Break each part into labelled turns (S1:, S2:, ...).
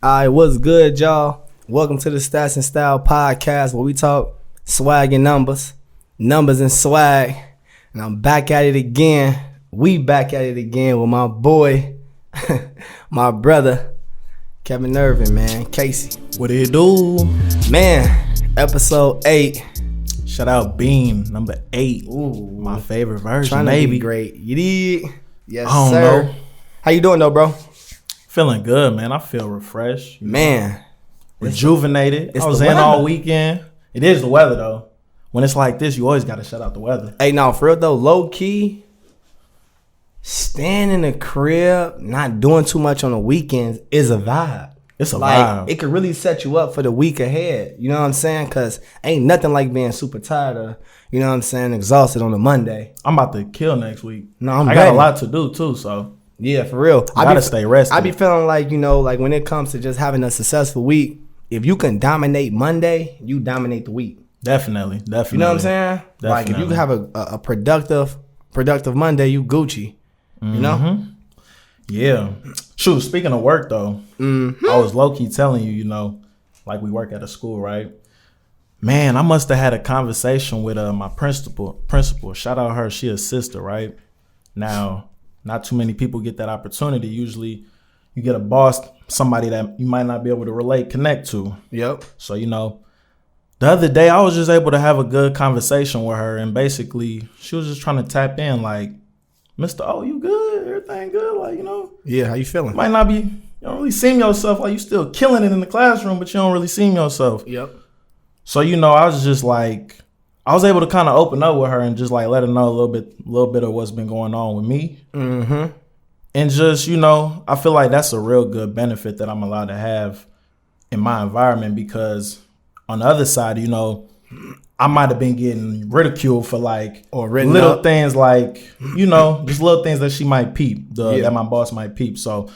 S1: Alright, what's good, y'all? Welcome to the Stats and Style podcast where we talk swag and numbers and swag. And I'm back at it again. We back at it again with my boy, my brother, Kevin Irving, man. Casey.
S2: What it do?
S1: Man, episode 8.
S2: Shout out Beam, number 8.
S1: Ooh,
S2: my favorite version,
S1: trying to
S2: maybe.
S1: be great. You did? Yes,
S2: I don't
S1: sir.
S2: know.
S1: How you doing though, bro?
S2: Feeling good, man. I feel refreshed.
S1: Man.
S2: Rejuvenated.
S1: It's
S2: I was
S1: the
S2: in
S1: weather.
S2: all weekend. It is the weather, though. When it's like this, you always got to shut out the weather.
S1: Hey, no, for real though, low key, staying in the crib, not doing too much on the weekends is a vibe.
S2: It's a
S1: Like,
S2: vibe.
S1: it could really set you up for the week ahead. You know what I'm saying? Because ain't nothing like being super tired or, you know what I'm saying, exhausted on a Monday.
S2: I'm about to kill next week.
S1: No, I'm
S2: I got
S1: ready.
S2: a lot to do, too, so
S1: Yeah, for real.
S2: I got to stay rested.
S1: I be feeling like, you know, like when it comes to just having a successful week, if you can dominate Monday, you dominate the week.
S2: Definitely.
S1: You know what I'm saying? Like if you
S2: Definitely.
S1: have a productive Monday, you Gucci. You know?
S2: Yeah. Shoot, speaking of work, though, I was low-key telling you, you know, like we work at a school, right? Man, I must have had a conversation with my principal. Shout out her. She a sister, right? Now, not too many people get that opportunity. Usually you get a boss, somebody that you might not be able to connect to.
S1: Yep.
S2: So, you know, the other day I was just able to have a good conversation with her, and basically she was just trying to tap in like, Mr. Oh, you good? Everything good? Like, you know,
S1: Yeah, how you feeling?
S2: might not be, you don't really seem yourself, like you still killing it in the classroom, but you don't really seem yourself.
S1: Yep.
S2: So, you know, I was just like, I was able to kind of open up with her and just like let her know a little bit of what's been going on with me.
S1: Mm-hmm.
S2: And just, you know, I feel like that's a real good benefit that I'm allowed to have in my environment, because on the other side, you know, I might have been getting ridiculed for like
S1: Or written
S2: little
S1: up.
S2: things like, you know, just little things that she might peep,
S1: Yeah.
S2: that my boss might peep. So,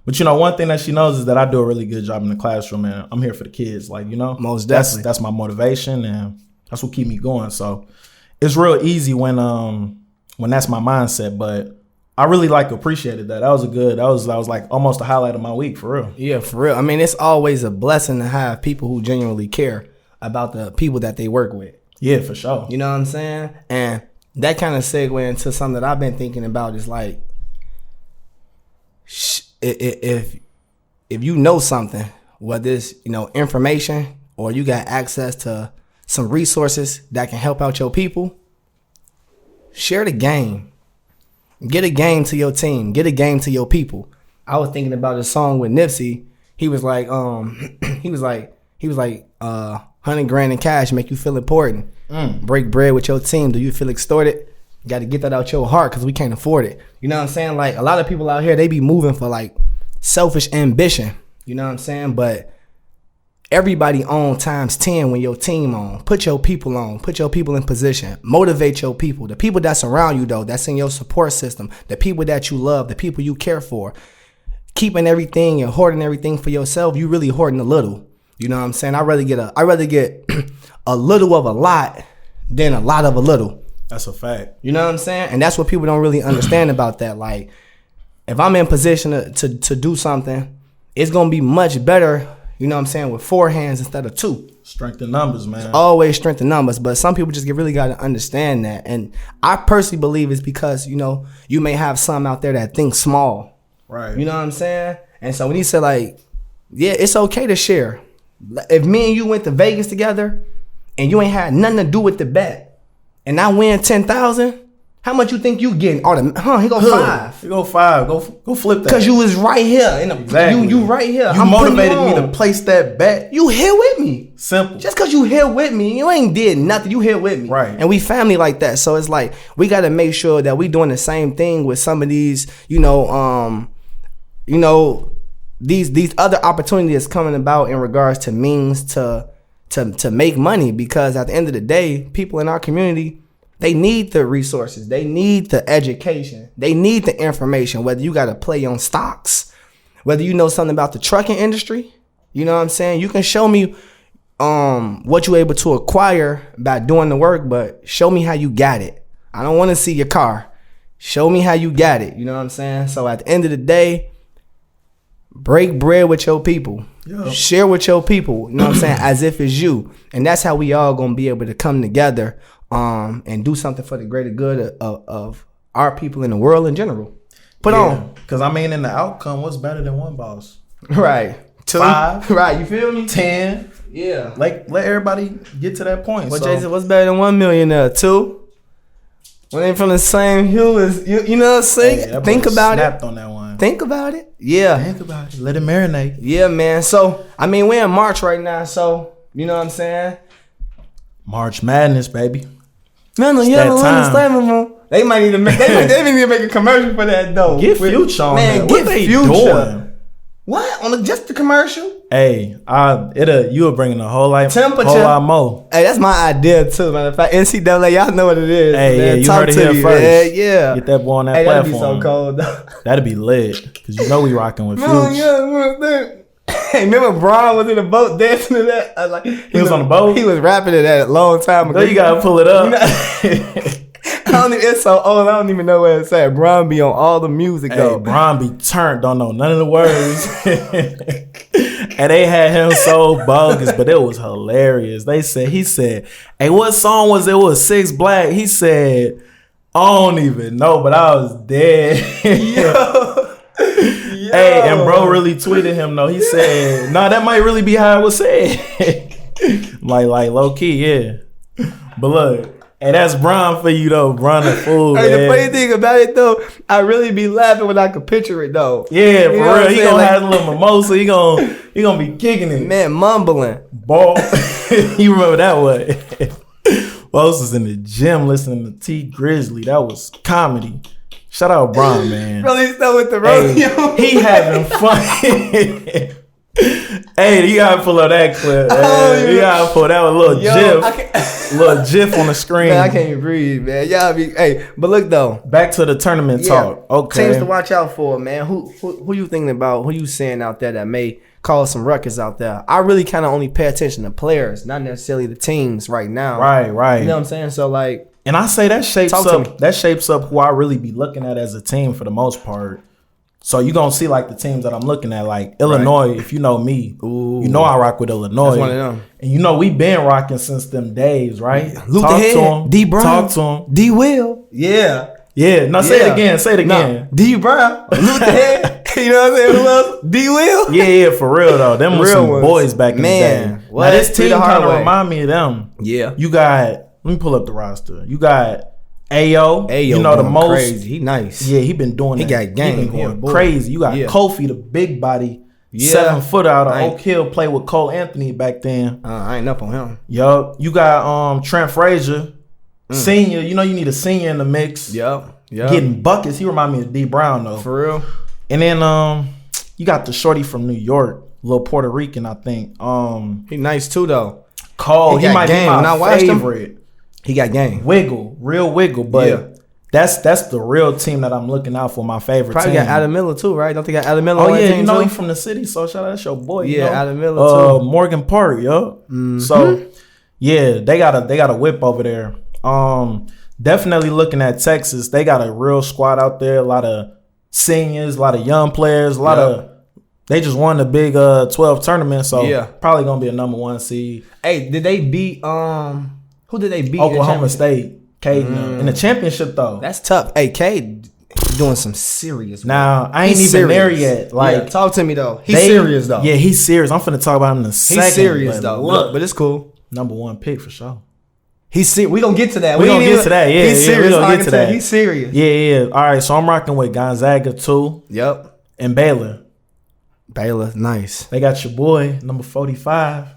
S2: but you know, one thing that she knows is that I do a really good job in the classroom, and I'm here for the kids. Like, you know,
S1: Most definitely.
S2: That's my motivation, and that's what keep me going. So it's real easy when that's my mindset. But I really like appreciated that. That was like almost a highlight of my week, for real.
S1: Yeah, for real. I mean, it's always a blessing to have people who genuinely care about the people that they work with.
S2: Yeah, for sure.
S1: You know what I'm saying? And that kind of segue into something that I've been thinking about is like, if you know something, whether it's, you know, information or you got access to some resources that can help out your people, share the game. Get a game to your team. Get a game to your people. I was thinking about a song with Nipsey. He was like, he was like, 100 grand in cash make you feel important. Break bread with your team. Do you feel extorted? You got to get that out your heart because we can't afford it. You know what I'm saying? Like, a lot of people out here, they be moving for like selfish ambition. You know what I'm saying? But everybody on times 10 when your team on. Put your people on. Put your people in position. Motivate your people. The people that's around you, though, that's in your support system. The people that you love. The people you care for. Keeping everything and hoarding everything for yourself, you really hoarding a little. You know what I'm saying? I'd rather get a little of a lot than a lot of a little.
S2: That's a fact.
S1: You know what I'm saying? And that's what people don't really understand about that. Like, if I'm in position to do something, it's going to be much better, you know what I'm saying, with 4 hands instead of 2.
S2: Strength in numbers, man.
S1: Always strength in numbers. But some people just really got to understand that. And I personally believe it's because, you know, you may have some out there that think small.
S2: Right.
S1: You know what I'm saying? And so when he said, like, yeah, it's okay to share. If me and you went to Vegas together and you ain't had nothing to do with the bet and I win 10,000, how much you think you getting? He go 5.
S2: You go 5. Go flip that.
S1: Cause you was right here.
S2: Exactly.
S1: You right here.
S2: You
S1: I'm
S2: motivated
S1: putting you
S2: me
S1: on.
S2: to place that bet.
S1: You here with me.
S2: Simple.
S1: Just cause you here with me, you ain't did nothing. You here with me.
S2: Right.
S1: And we family like that. So it's like we gotta make sure that we doing the same thing with some of these, these other opportunities coming about in regards to means to make money, because at the end of the day, people in our community, they need the resources, they need the education, they need the information, whether you got to play on stocks, whether you know something about the trucking industry, you know what I'm saying? You can show me what you're able to acquire by doing the work, but show me how you got it. I don't want to see your car. Show me how you got it. You know what I'm saying? So at the end of the day, break bread with your people.
S2: Yeah.
S1: Share with your people. You know what I'm saying? As if it's you. And that's how we all gonna be able to come together and do something for the greater good of our people in the world in general. Put on.
S2: Because, I mean, in the outcome, what's better than one boss?
S1: Right. 2.
S2: 5.
S1: Right. You feel me?
S2: 10.
S1: Yeah.
S2: Like, let everybody get to that point.
S1: What Jason, what's better than 1 millionaire? 2. When they from the same hue as you know what I'm saying?
S2: Hey,
S1: think about
S2: snapped on that one.
S1: Think about it. Yeah.
S2: Think about it. Let it marinate.
S1: Yeah, man. So, I mean, we're in March right now, so you know what I'm saying?
S2: March Madness, baby.
S1: No, you don't understand. They might need to make they need to make a commercial for that though.
S2: Get Future on
S1: man,
S2: that.
S1: Get
S2: What they
S1: Future.
S2: doing?
S1: What? On just the commercial?
S2: Hey, you were bringing a whole lot more.
S1: Hey, that's my idea too, matter of fact. NCAA, y'all know what it is.
S2: Hey,
S1: man.
S2: yeah, you
S1: Talk
S2: heard it
S1: to
S2: here
S1: me,
S2: first.
S1: Man. Yeah.
S2: Get that boy on that
S1: hey,
S2: platform.
S1: That'd be so cold though.
S2: That'd be lit. Because you know we rocking with Future.
S1: Hey, remember Braun was in the boat dancing to that? I was like,
S2: he was on the boat?
S1: He was rapping to that a long time ago.
S2: So you gotta pull it up.
S1: It's so old, I don't even know where it's at. Braun be on all the music though.
S2: Hey, Braun be turned, don't know none of the words. And they had him so bogus, but it was hilarious. He said, hey, what song was it? It was 6 Black. He said, I don't even know, but I was dead. Yo. Hey, and bro really tweeted him though. He said, nah, that might really be how it was said. like low key, yeah. But look, and that's Braun for you though. Braun a fool.
S1: Hey,
S2: man.
S1: the funny thing about it though, I really be laughing when I could picture it though.
S2: Yeah, for real. He gonna
S1: like,
S2: have a little mimosa. He gonna be kicking it.
S1: Man, mumbling.
S2: Ball. You remember that one? Boss was in the gym listening to T Grizzly. That was comedy. Shout out Braun, man.
S1: Really stuck with the rodeo.
S2: Hey, he having fun. Hey, you gotta pull up that clip. You gotta pull that with a little gif. Little gif on the screen.
S1: Man, I can't even breathe, man. Y'all be but look though.
S2: Back to the tournament talk. Okay.
S1: Teams to watch out for, man. Who you thinking about? Who you seeing out there that may cause some ruckus out there? I really kind of only pay attention to players, not necessarily the teams right now.
S2: Right.
S1: You know what I'm saying? So like,
S2: and I say that shapes up who I really be looking at as a team for the most part. So you gonna see like the teams that I'm looking at, like Illinois. If you know me, you know I rock with Illinois.
S1: That's one of them.
S2: And you know we been rocking since them days, right?
S1: Luke
S2: Talk
S1: the
S2: to
S1: Head,
S2: him.
S1: D Brown,
S2: Talk to him.
S1: D Will, yeah.
S2: Now say it again. Say it again.
S1: No. D Brown, Luke the Head. You know what I'm saying? Who else? D Will.
S2: Yeah, for real though. Them was some
S1: ones.
S2: boys back in the day. Now this team kind of remind me of them.
S1: Yeah.
S2: You got. Let me pull up the roster. You got Ayo, you know the most
S1: crazy. He nice.
S2: Yeah, he been doing.
S1: He got game.
S2: He been going crazy. You got Kofi, the big body, 7 foot out of Oak Hill, played with Cole Anthony back then.
S1: I ain't up on him.
S2: Yup. You got Trent Frazier, senior. You know you need a senior in the mix.
S1: Yup.
S2: Getting buckets. He remind me of D Brown though.
S1: For real.
S2: And then you got the shorty from New York, little Puerto Rican, I think.
S1: He nice too though.
S2: Cole. He might be my favorite.
S1: He got game.
S2: Real wiggle, but that's the real team that I'm looking out for. My favorite
S1: Probably
S2: team.
S1: got Adam Miller too, right? Don't they got Adam Miller?
S2: Oh yeah, you know he from the city, so shout out, that's your boy.
S1: Yeah, you know? Adam Miller too.
S2: Morgan Park, yo. So yeah, they got a whip over there. Definitely looking at Texas, they got a real squad out there. A lot of seniors, a lot of young players, a lot of. They just won the Big 12 tournament, so probably gonna be a number 1 seed.
S1: Hey, did they beat who did they beat?
S2: Oklahoma State. Cade in the championship though.
S1: That's tough. Hey, Cade doing some serious work.
S2: Now, I ain't even there yet. Like,
S1: talk to me though. He's serious though.
S2: Yeah, he's serious. I'm finna talk about him in a second.
S1: He's serious though. Look, but it's cool.
S2: Number 1 pick for sure.
S1: He's serious. We gonna get to that.
S2: We gonna get to that. Yeah,
S1: he's serious.
S2: We gonna get to that.
S1: He's serious.
S2: Yeah. All right, so I'm rocking with Gonzaga too.
S1: Yep.
S2: And Baylor.
S1: Baylor, nice.
S2: They got your boy, number 45.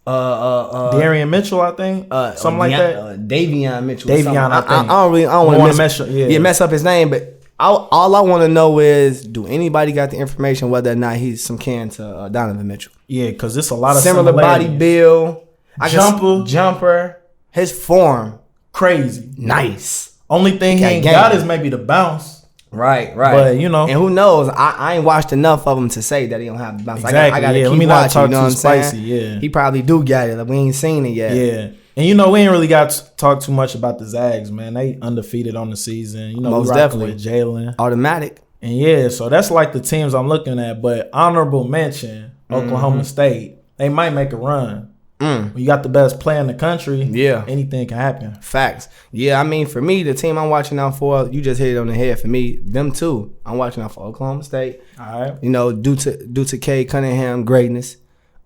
S2: Darion Mitchell, I think. Something like that.
S1: Davion Mitchell.
S2: I think.
S1: I don't want to mess up his name, but all I want to know is, do anybody got the information whether or not he's some kin to Donovan Mitchell?
S2: Yeah, because it's a lot of
S1: similar body build.
S2: Jumper.
S1: His form.
S2: Crazy.
S1: Nice.
S2: Only thing he ain't got is maybe the bounce.
S1: Right.
S2: But you know,
S1: and who knows? I ain't watched enough of him to say that he don't have the bounce.
S2: Exactly.
S1: I gotta
S2: keep
S1: let me
S2: watching,
S1: not talk
S2: you know
S1: too
S2: what I'm
S1: spicy.
S2: Saying? Yeah,
S1: he probably do get it. Like, we ain't seen it yet.
S2: Yeah, and you know we ain't really got to talk too much about the Zags, man. They undefeated on the season. You know,
S1: most
S2: we
S1: definitely
S2: with Jalen.
S1: Automatic.
S2: And yeah, so that's like the teams I'm looking at. But honorable mention, Oklahoma State. They might make a run. When you got the best player in the country, anything can happen.
S1: Facts. Yeah, I mean, for me, the team I'm watching out for, you just hit it on the head. For me, them too. I'm watching out for Oklahoma State.
S2: All right.
S1: You know, due to Cade, Cunningham greatness,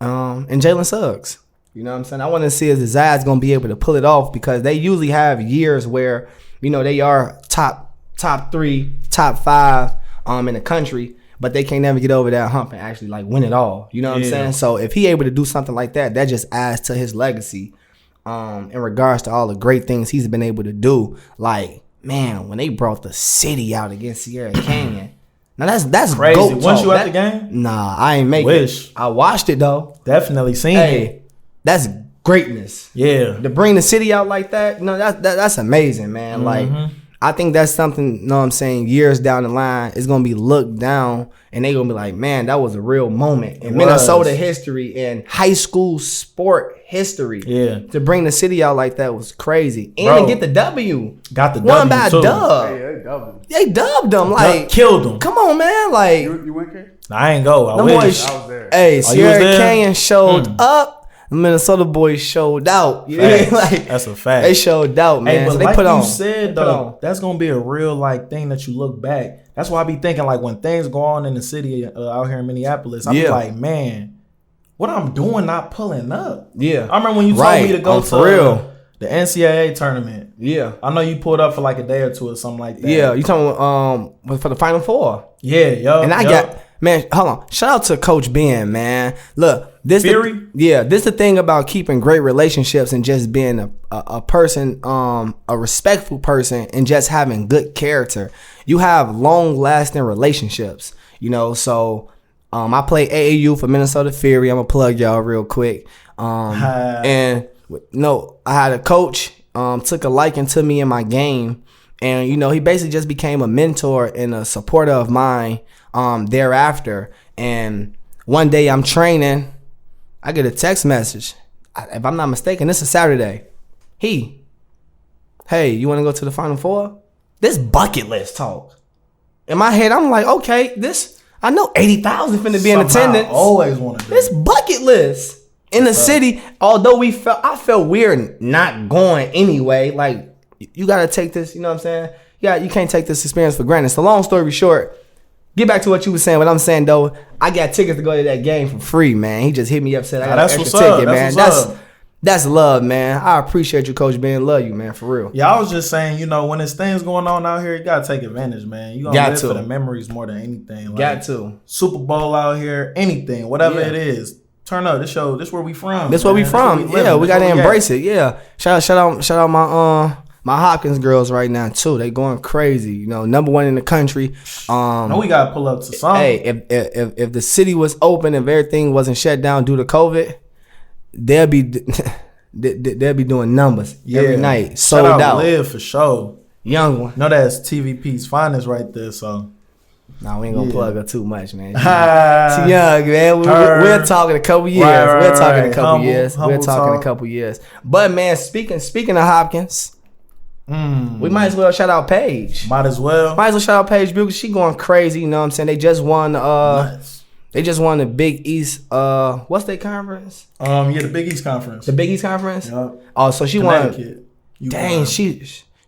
S1: and Jalen Suggs. You know what I'm saying? I want to see if the Zags going to be able to pull it off, because they usually have years where, you know, they are top 3, top 5 in the country, but they can't never get over that hump and actually like win it all. You know what I'm saying? So if he able to do something like that, that just adds to his legacy in regards to all the great things he's been able to do. Like, man, when they brought the city out against Sierra Canyon. Now that's
S2: crazy.
S1: GOAT
S2: Once
S1: talk.
S2: you at the game?
S1: Nah, I ain't make it. I watched it though.
S2: Definitely seen it.
S1: That's greatness.
S2: Yeah.
S1: To bring the city out like that, you know, that's amazing, man. Like, I think that's something, you know what I'm saying, years down the line, it's going to be looked down, and they're going to be like, man, that was a real moment in Minnesota history and high school sport history.
S2: Yeah.
S1: To bring the city out like that was crazy. And to get the W.
S2: Got the
S1: Won
S2: W,
S1: by
S2: too.
S1: dub. They dubbed them. Like,
S2: killed them.
S1: Come on, man. Like,
S3: You went, Cade?
S2: I ain't go. I wish.
S3: I was there.
S1: Hey, Sierra
S2: there?
S1: Canyon showed up. The Minnesota boys showed out. You know? Like,
S2: that's a fact.
S1: They showed out, man.
S2: Hey, but
S1: So they
S2: like
S1: put on.
S2: you said, though, that's gonna be a real like thing that you look back. That's why I be thinking like when things go on in the city out here in Minneapolis, I be like, man, what I'm doing not pulling up.
S1: Yeah,
S2: I remember when you told me to go
S1: for
S2: to
S1: real.
S2: The NCAA tournament.
S1: Yeah,
S2: I know you pulled up for like a day or two or something like that.
S1: Yeah, you talking for the Final Four?
S2: Yeah, yo.
S1: And I got. Man, hold on. Shout out to Coach Ben, man. Look, this this the thing about keeping great relationships and just being a person, a respectful person, and just having good character. You have long lasting relationships, you know. So, I play AAU for Minnesota Fury. I'm gonna plug y'all real quick. And no, I had a coach took a liking to me in my game, and you know he basically just became a mentor and a supporter of mine. Thereafter, and one day I'm training, I get a text message. If I'm not mistaken, this is Saturday. Hey, you want to go to the Final Four? This bucket list talk. In my head, I'm like, okay, I know 80,000 finna be in attendance.
S2: I always want to do
S1: this bucket list in the city. Although I felt weird not going anyway. Like, you gotta take this. You know what I'm saying? Yeah, you can't take this experience for granted. So long story short. Get back to what you were saying. What I'm saying though, I got tickets to go to that game for free, man. He just hit me up, said I got an extra ticket, man. That's love, man. I appreciate you, Coach Ben. Love you, man, for real.
S2: Yeah, I was just saying, you know, when there's things going on out here, you gotta take advantage, man. You gonna live for the memories more than anything. Like,
S1: got to.
S2: Super Bowl out here, anything, whatever it is. Turn up. This where we from.
S1: This where we from. Yeah, we gotta embrace it. Yeah. Shout out my Hopkins girls right now too. They going crazy. You know, number 1 in the country.
S2: No, we gotta pull up to something.
S1: Hey, if the city was open, if everything wasn't shut down due to COVID, they'll be doing numbers every night. Sold
S2: Shout
S1: out.
S2: Live for sure.
S1: Young one.
S2: No, that's TVP's finest right there. So.
S1: Nah, we ain't gonna plug her too much, man. She young, man. We're talking a couple years. We're talking a couple years. We're talking a couple years. But man, speaking of Hopkins. We might as well shout out Paige.
S2: Might as well
S1: shout out Paige because she going crazy. You know what I'm saying? They just won. They just won the Big East. What's their conference?
S2: The Big East Conference.
S1: The Big East Conference.
S2: Yep.
S1: Oh, so she won. Dang,
S2: won.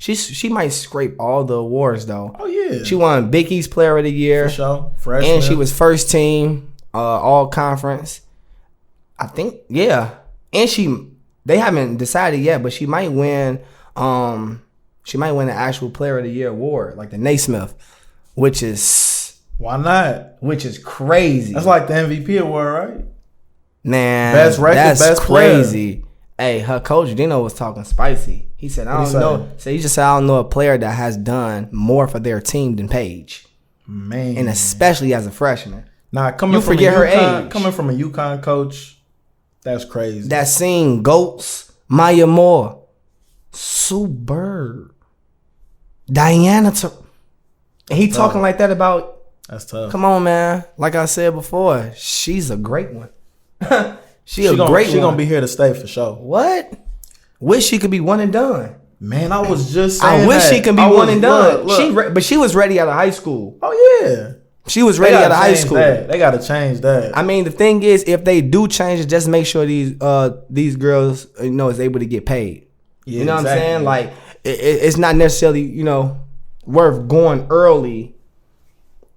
S1: she might scrape all the awards though.
S2: Oh yeah.
S1: She won Big East Player of the Year.
S2: For sure. Freshman.
S1: And she was first team all conference. I think, yeah. And they haven't decided yet, but she might win. She might win the actual Player of the Year award, like the Naismith, which is
S2: why not?
S1: Which is crazy.
S2: That's like the MVP award, right?
S1: Man,
S2: best record,
S1: that's
S2: best
S1: crazy.
S2: Player.
S1: Hey, her coach Dino was talking spicy. He said, "I don't know." So he just said, "I don't know a player that has done more for their team than Paige."
S2: Man,
S1: and especially as a freshman.
S2: Nah, coming from a UConn coach, that's crazy.
S1: That seen Goats, Maya Moore, Sue Bird, Diana. And he talking like that about.
S2: That's tough.
S1: Come on, man. Like I said before, she's a great one. She gonna be here to stay for sure. What? Wish she could be one and done.
S2: Man, I was just saying
S1: I wish
S2: that.
S1: she can be one and done. But she was ready out of high school.
S2: Oh yeah.
S1: She was ready out of high school.
S2: They gotta change that.
S1: I mean, the thing is, if they do change it, just make sure these girls, is able to get paid.
S2: Yeah,
S1: you know what I'm saying? Like, it's not necessarily, worth going early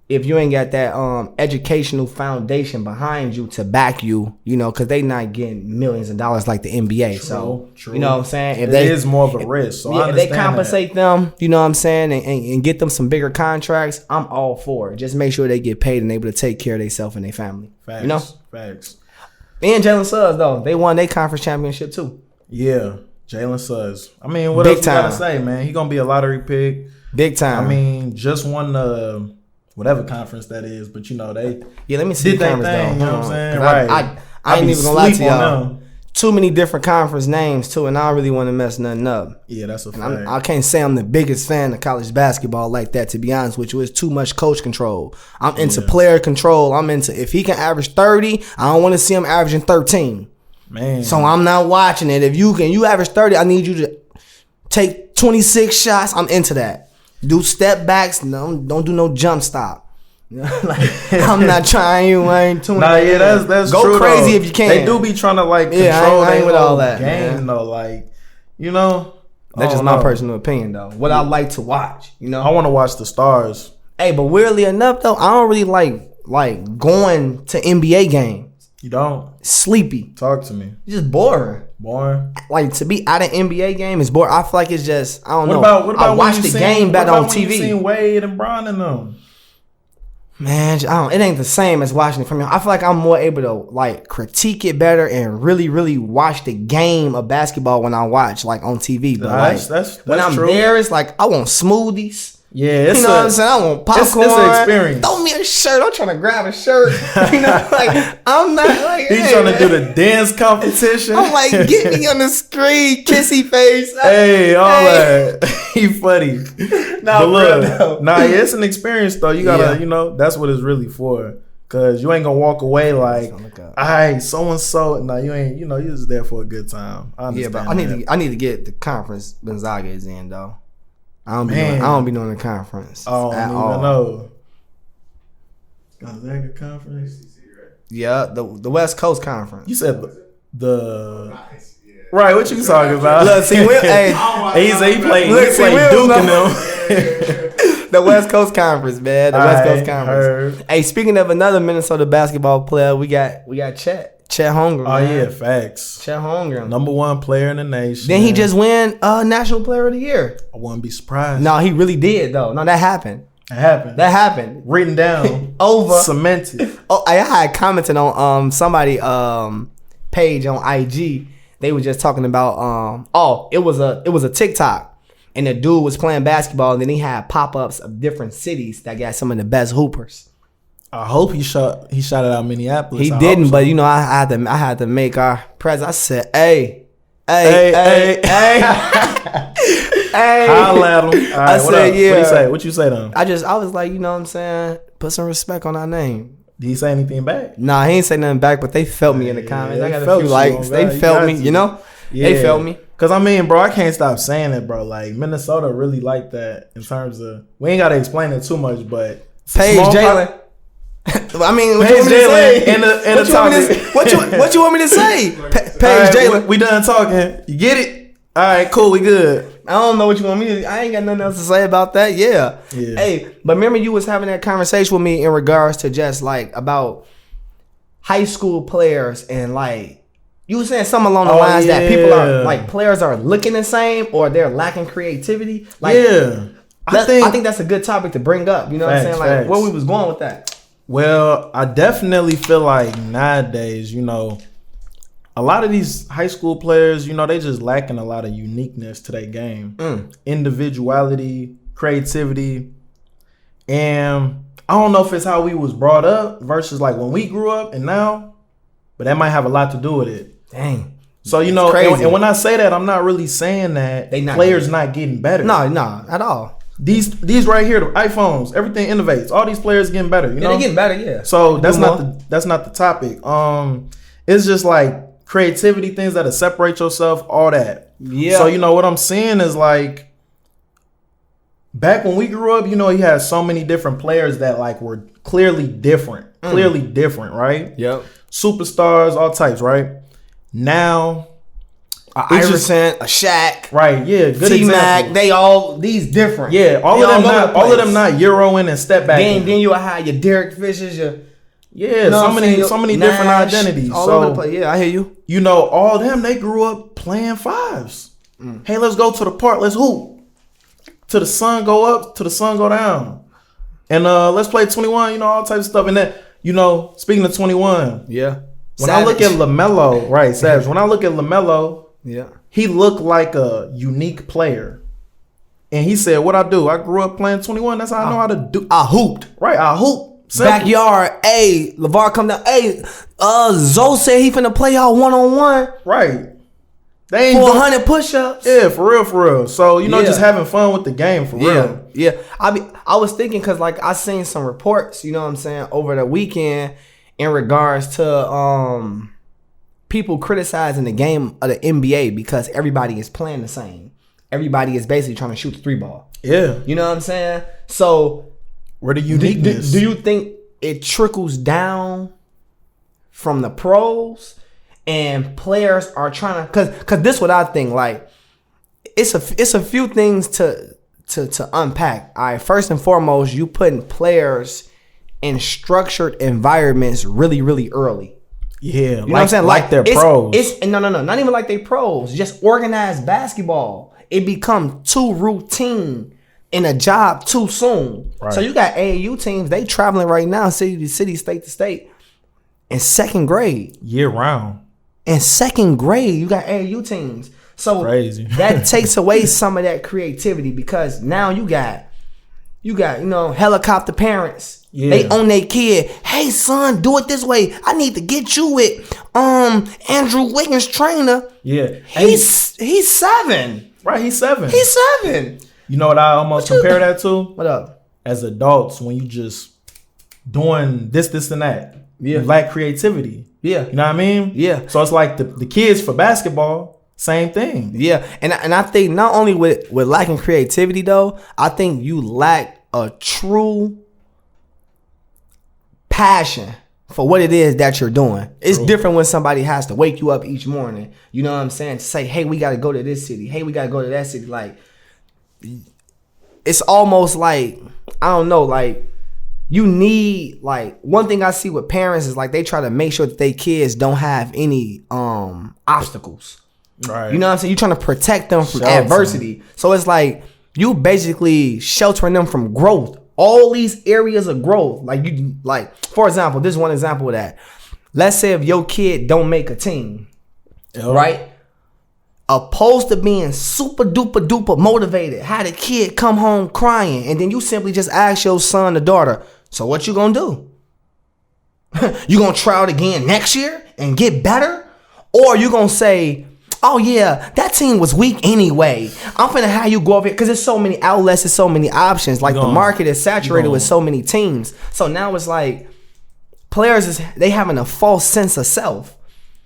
S1: if you ain't got that educational foundation behind you to back you, because they not getting millions of dollars like the NBA. True. You know what I'm saying?
S2: It is more of a risk. So I
S1: if they compensate them, you know what I'm saying, and get them some bigger contracts, I'm all for it. Just make sure they get paid and able to take care of themselves and their family.
S2: Facts. Facts.
S1: And Jalen Suggs, though, they won their conference championship too.
S2: Yeah, Jalen Suggs. I mean, what else you gotta say, man? He gonna be a lottery pick.
S1: Big time.
S2: I mean, just won the whatever conference that is, but they
S1: let me see
S2: did
S1: the
S2: their
S1: cameras
S2: thing,
S1: though.
S2: you know what I'm saying? Right.
S1: I ain't even gonna lie to y'all. Too many different conference names too, and I don't really want to mess nothing up.
S2: Yeah, that's a fact.
S1: I can't say I'm the biggest fan of college basketball like that, to be honest with you. It's too much coach control. I'm into player control. I'm into, if he can average 30, I don't want to see him averaging 13.
S2: Man.
S1: So I'm not watching it. If you average 30, I need you to take 26 shots. I'm into that. Do step backs. No, don't do no jump stop. I'm not trying you. I ain't tuning.
S2: Nah, yeah, that's
S1: go
S2: true.
S1: Crazy
S2: though.
S1: if you can.
S2: They do be trying to control
S1: I ain't with all that
S2: game
S1: man.
S2: Though.
S1: That's just my personal opinion though. What I like to watch.
S2: I want to watch the stars.
S1: Hey, but weirdly enough though, I don't really like going to NBA games.
S2: You don't?
S1: Sleepy.
S2: Talk to me.
S1: It's just boring.
S2: Boring.
S1: Like, to be at an NBA game is boring. I feel like it's just, I don't know.
S2: What about
S1: I watch the game better on TV.
S2: You seen Wade and Bron and them?
S1: Man, it ain't the same as watching it from here. I feel like I'm more able to critique it better and really, really watch the game of basketball when I watch on TV. But
S2: that's
S1: when I'm
S2: true.
S1: there, it's like I want smoothies.
S2: Yeah, it's
S1: what I'm saying? I want popcorn.
S2: It's an experience.
S1: Throw me a shirt. I'm trying to grab a shirt. I'm not
S2: He's trying to do the dance competition.
S1: I'm like, get me on the screen, kissy face.
S2: All that. He funny. It's an experience though. You gotta, that's what it's really for. Cause you ain't gonna walk away like, alright, so and so. No, you ain't. You're just there for a good time. I understand.
S1: Yeah, but I need to get the conference Gonzaga is in though. I don't be doing the conference.
S2: Oh, I don't even know. Gonzaga conference.
S1: Yeah, the West Coast Conference.
S2: You said the right. What you talking about?
S1: Look, see, he
S2: played Duke and them.
S1: The West Coast Conference, man. The West Coast Conference. Hey, speaking of another Minnesota basketball player, we got Chet Holmgren.
S2: Oh yeah, facts.
S1: Chet Holmgren,
S2: #1 player in the nation.
S1: Then he just win National Player of the Year.
S2: I wouldn't be surprised.
S1: No, he really did though. No, that happened. That happened.
S2: Written down.
S1: Over.
S2: Cemented.
S1: Oh, I had commented on somebody page on IG. They were just talking about it was a TikTok. And the dude was playing basketball, and then he had pop-ups of different cities that got some of the best hoopers.
S2: I hope he shot it out Minneapolis.
S1: He didn't, but I had to make our presence. I said, hey.
S2: Holla at him. Right,
S1: I said, yeah.
S2: What you say to him?
S1: I was like, you know what I'm saying? Put some respect on our name.
S2: Did he say anything back?
S1: Nah, he ain't say nothing back, but they felt me in the comments. I got a few likes. They felt me,
S2: Yeah.
S1: They felt me.
S2: Cause bro, I can't stop saying it, bro. Like Minnesota really like that in terms of, we ain't gotta explain it too much, but
S1: Paige Jalen. What you want me to say? What you want me to say? Paige Jalen.
S2: We done talking. You get it? All right, cool. We good.
S1: I don't know what you want me to. I ain't got nothing else to say about that. Yeah. Hey, but remember you was having that conversation with me in regards to just about high school players and you were saying something along the lines that people are players are looking the same or they're lacking creativity. I think that's a good topic to bring up. You know what I'm saying? Where we was going with that.
S2: Well, I definitely feel like nowadays, a lot of these high school players, they just lacking a lot of uniqueness to their game. Individuality, creativity. And I don't know if it's how we was brought up versus when we grew up and now, but that might have a lot to do with it.
S1: Dang.
S2: So, and when I say that, I'm not really saying that players not getting better.
S1: No, at all.
S2: These right here, the iPhones, everything innovates. All these players getting better.
S1: They're getting better, yeah.
S2: So that's not the topic. It's just creativity, things that'll separate yourself, all that.
S1: Yeah.
S2: So, you know, what I'm saying is like, back when we grew up, you know, you had so many different players that like were clearly different, right?
S1: Yep.
S2: Superstars, all types, right? Now,
S1: Iverson, a Shaq,
S2: right? Yeah, good
S1: T-Mac, they all these different.
S2: Yeah, all of them not Euroing and step back.
S1: Then you will have your Derek Fishers, your
S2: so many different identities.
S1: All over the place. Yeah, I hear you.
S2: You know, all them they grew up playing fives. Hey, let's go to the park. Let's hoop. Till the sun go up, till the sun go down, and let's play 21. You know, all types of stuff. And that, you know, speaking of 21,
S1: yeah.
S2: When I look at LaMelo, right, Savage. When I look at LaMelo,
S1: yeah,
S2: he looked like a unique player. And he said, what I do, I grew up playing 21. That's how I know how to do.
S1: I hooped.
S2: Right, I hoop. Simple.
S1: Backyard, hey, LeVar come down. Hey, Zoe said he finna play y'all one-on-one.
S2: Right. They ain't
S1: 400 push-ups.
S2: Yeah, for real. So, you know, just having fun with the game, for real.
S1: Yeah. I was thinking, because, like, I seen some reports, you know what I'm saying, over the weekend in regards to people criticizing the game of the NBA because everybody is playing the same. Everybody is basically trying to shoot the 3-ball. Yeah. You know what I'm saying? So,
S2: where the uniqueness?
S1: Do you think it trickles down from the pros and players are trying to, cause this what I think, like, it's a few things to unpack. All right, first and foremost, you putting players in structured environments really, really early.
S2: Yeah,
S1: you know what I'm saying?
S2: Like they're pros.
S1: No, not even like they pros. Just organized basketball. It become too routine in a job too soon. Right. So you got AAU teams, they traveling right now, city to city, state to state, in second grade.
S2: Year round. In
S1: second grade, you got AAU teams. So
S2: crazy.
S1: That takes away some of that creativity, because now you got, you know, helicopter parents. Yeah. They own their kid. Hey son, do it this way. I need to get you with Andrew Wiggins trainer.
S2: Yeah.
S1: He's 7.
S2: Right, he's 7.
S1: He's 7.
S2: You know what I almost compare that to?
S1: What up?
S2: As adults, when you just doing this, and that.
S1: Yeah.
S2: You lack creativity.
S1: Yeah.
S2: You know what I mean?
S1: Yeah.
S2: So it's like the kids for basketball, same thing.
S1: Yeah. And I think not only with lacking creativity though, I think you lack a true passion for what it is that you're doing. It's different when somebody has to wake you up each morning, you know what I'm saying, to say, hey, we got to go to this city. Hey, we got to go to that city. Like, it's almost like, I don't know, like, you need, like, one thing I see with parents is like they try to make sure that their kids don't have any obstacles.
S2: Right.
S1: You know what I'm saying? You're trying to protect them from adversity. So it's like you basically sheltering them from growth. All these areas of growth. Like, for example, this is one example of that. Let's say if your kid don't make a team, right? Opposed to being super duper duper motivated, had a kid come home crying, and then you simply just ask your son or daughter, so what you gonna do? You gonna try it again next year and get better? Or you gonna say, oh yeah, that team was weak anyway, I'm finna have you go over here, because there's so many outlets, there's so many options. Like, the market is saturated with so many teams. So now it's like players they having a false sense of self.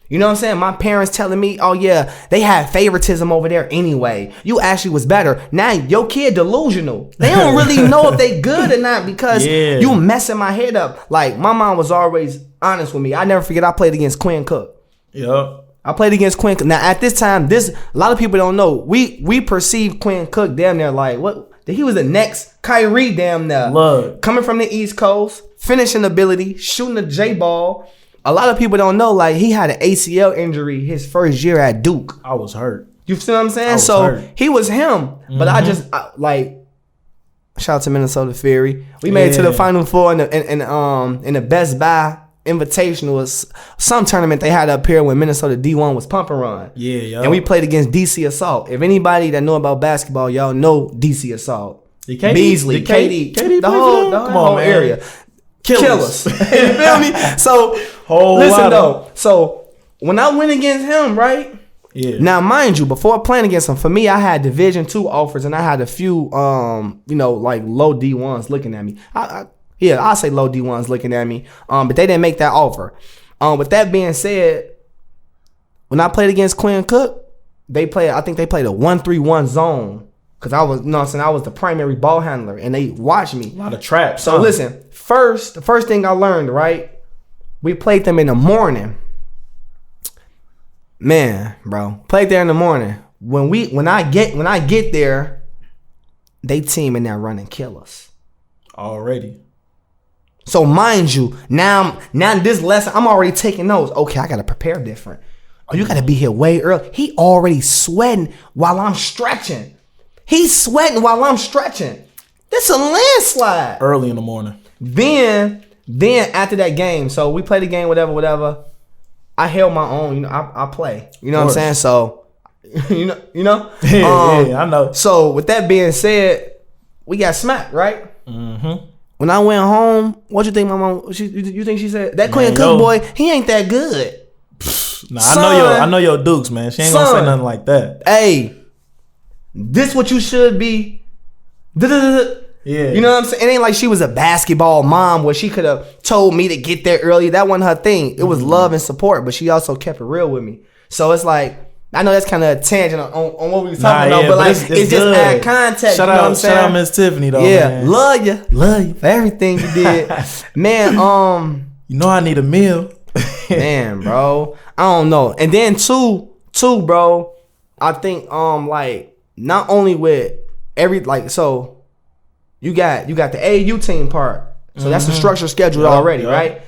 S1: You know what I'm saying? My parents telling me, oh yeah, they had favoritism over there anyway. You actually was better. Now your kid delusional. They don't really know if they good or not, because you messing my head up. Like, my mom was always honest with me. I never forget, I played against Quinn Cook.
S2: Yep.
S1: I played against Quinn Cook. Now at this time, a lot of people don't know. We perceive Quinn Cook damn near like what? He was the next Kyrie damn near.
S2: Look.
S1: Coming from the East Coast, finishing ability, shooting the J ball. A lot of people don't know, like, he had an ACL injury his first year at Duke.
S2: I was hurt.
S1: You see what I'm saying? So he was him. But I just shout out to Minnesota Fury. We made it to the Final Four in the Best Buy Invitational. Was some tournament they had up here when Minnesota D1 was pumping run.
S2: Yeah.
S1: And we played against DC Assault. If anybody that know about basketball, y'all know DC Assault. Beasley, KD, the whole area. Killers. You feel me? So listen though. So when I went against him, right?
S2: Yeah.
S1: Now, mind you, before playing against him, for me, I had Division II offers, and I had a few, like low D1s looking at me. I say low D1s looking at me. But they didn't make that offer. With that being said, when I played against Quinn Cook, I think they played a 1-3-1 zone. Cause I was, you know what I'm saying, I was the primary ball handler and they watched me.
S2: A lot of traps.
S1: So listen, the first thing I learned, right? We played them in the morning. Man, bro, played there in the morning. When I get there, they team in there running kill us.
S2: Already.
S1: So mind you, now this lesson, I'm already taking notes. Okay, I gotta prepare different. Oh, you gotta be here way early. He already sweating while I'm stretching. He's sweating while I'm stretching. This a landslide.
S2: Early in the morning.
S1: Then after that game, so we played the game, whatever. I held my own. You know, I play. You know what I'm saying? So, you know.
S2: Yeah, I know.
S1: So with that being said, we got smacked, right?
S2: Mm-hmm.
S1: When I went home, what you think my mom? You think she said that Queen Cook boy? He ain't that good.
S2: Nah, I know your Dukes, man. She ain't gonna say nothing like that.
S1: Hey. This what you should be. Yeah. You know what I'm saying? It ain't like she was a basketball mom where she could have told me to get there early. That wasn't her thing. It was love and support, but she also kept it real with me. So it's like, I know that's kind of a tangent on what we was talking about, but like it's just add context.
S2: Shout out Miss Tiffany though.
S1: Yeah,
S2: man.
S1: love you for everything you did, man.
S2: You know I need a meal,
S1: man, bro. I don't know. And then two, bro. I think like. Not only with so you got the AAU team part. So that's the structure scheduled already, right?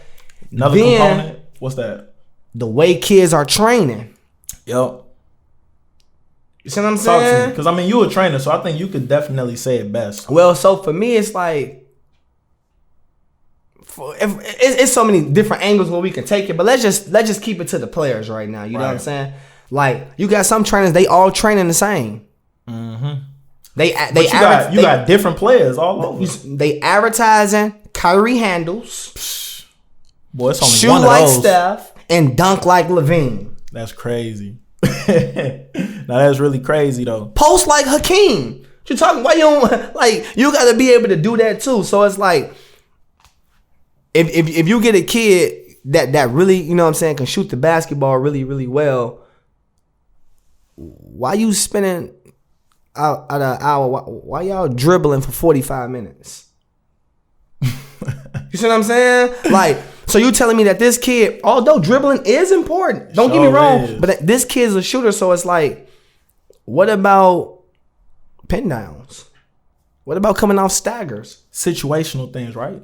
S2: Another component. What's that?
S1: The way kids are training.
S2: Yep.
S1: You see what I'm saying?
S2: Because I mean, you a trainer, so I think you could definitely say it best.
S1: Well, so for me, it's like it's so many different angles where we can take it, but let's just keep it to the players right now. You know what I'm saying? Like you got some trainers, they all training the same.
S2: Mm-hmm.
S1: You
S2: got different players all over.
S1: They advertising Kyrie handles.
S2: Boy, it's only
S1: shoot
S2: one of
S1: like
S2: those.
S1: Steph and dunk like Levine.
S2: That's crazy. Now that's really crazy though.
S1: Post like Hakeem. What you talking? Why you don't like? You got to be able to do that too. So it's like if you get a kid that really, you know what I'm saying, can shoot the basketball really really well. Why you spending out an hour? Why y'all dribbling for 45 minutes? You see what I'm saying? Like, so you telling me that this kid, although dribbling is important, don't get me wrong, but this kid's a shooter, so it's like, what about pin downs? What about coming off staggers?
S2: Situational things, right?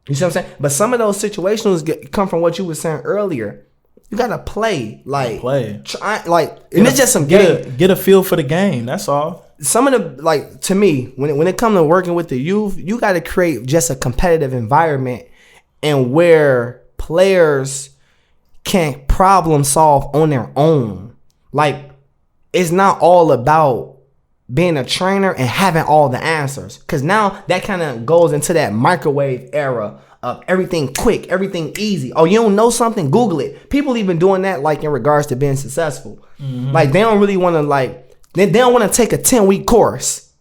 S1: You see what I'm saying? But some of those situations come from what you were saying earlier. You gotta play, and it's just some
S2: get a feel for the game. That's all.
S1: Some of the to me, when it comes to working with the youth, you gotta create just a competitive environment, and where players can problem solve on their own. Like it's not all about being a trainer and having all the answers, because now that kind of goes into that microwave era. Everything quick, everything easy. Oh, you don't know something? Google it. People even doing that like in regards to being successful. Mm-hmm. Like they don't really want to they don't want to take a 10-week course.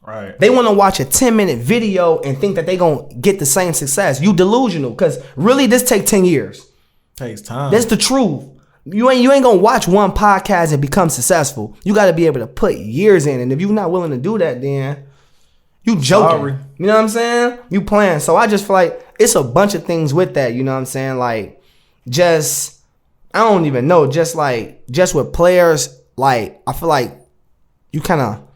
S2: Right.
S1: They want to watch a 10-minute video and think that they going to get the same success. You delusional, because really this take 10 years.
S2: Takes time.
S1: That's the truth. You ain't going to watch one podcast and become successful. You got to be able to put years in, and if you're not willing to do that, then you joking.
S2: Sorry.
S1: You know what I'm saying? You playing. So I just feel like it's a bunch of things with that. You know what I'm saying? Like, just, I don't even know. Just with players, like, I feel like you kind of,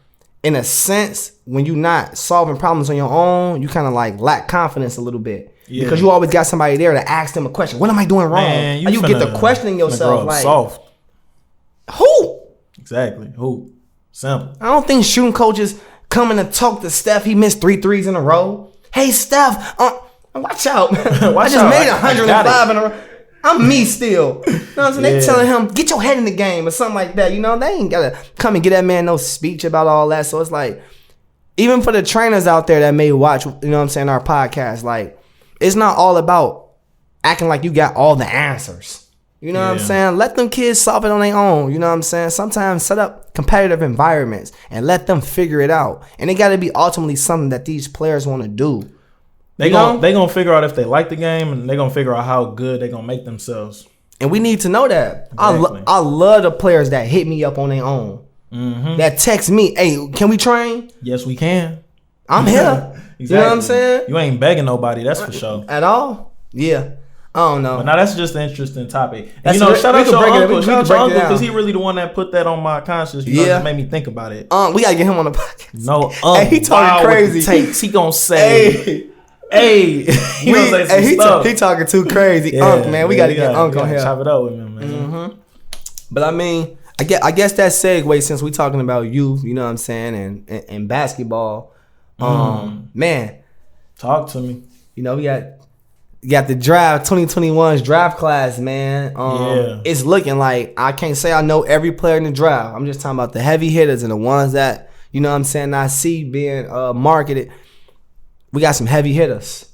S1: in a sense, when you're not solving problems on your own, you kind of like lack confidence a little bit. Yeah. Because you always got somebody there to ask them a question. What am I doing wrong?
S2: Man,
S1: you get to questioning yourself. Like,
S2: soft.
S1: Who?
S2: Exactly. Who? Simple.
S1: I don't think shooting coaches coming to talk to Steph. He missed 3 threes in a row. Hey, Steph, watch out. I just made 105 in a row. I'm me still. You know what I'm saying? They telling him, get your head in the game or something like that. You know, they ain't got to come and get that man no speech about all that. So it's like, even for the trainers out there that may watch, you know what I'm saying, our podcast, like, it's not all about acting like you got all the answers. You know what I'm saying? Let them kids solve it on their own. You know what I'm saying? Sometimes set up competitive environments and let them figure it out. And it got to be ultimately something that these players want to do.
S2: They gonna figure out if they like the game, and they gonna figure out how good they gonna make themselves.
S1: And we need to know that.
S2: Exactly.
S1: I love the players that hit me up on their own. that text me, hey, can we train?
S2: Yes, we can.
S1: I'm here. Exactly. You know what I'm saying?
S2: You ain't begging nobody, that's for sure.
S1: At all? Yeah. I don't know.
S2: But now that's just an interesting topic.
S1: Shout
S2: out your uncle.
S1: Shout out your uncle
S2: because he really the one that put that on my conscience. Just made me think about it.
S1: We gotta get him on the podcast.
S2: No,
S1: hey, he talking crazy.
S2: Takes. He gonna say, hey,
S1: he talking too crazy. Man, we gotta get Unc on here.
S2: Chop it up with him, man.
S1: But I mean, I guess that segue since we talking about youth, you know what I'm saying, and basketball. Man,
S2: talk to me.
S1: You know, we got the draft 2021's draft class, man. It's looking like I can't say I know every player in the draft. I'm just talking about the heavy hitters and the ones that, you know what I'm saying, I see being marketed. We got some heavy hitters.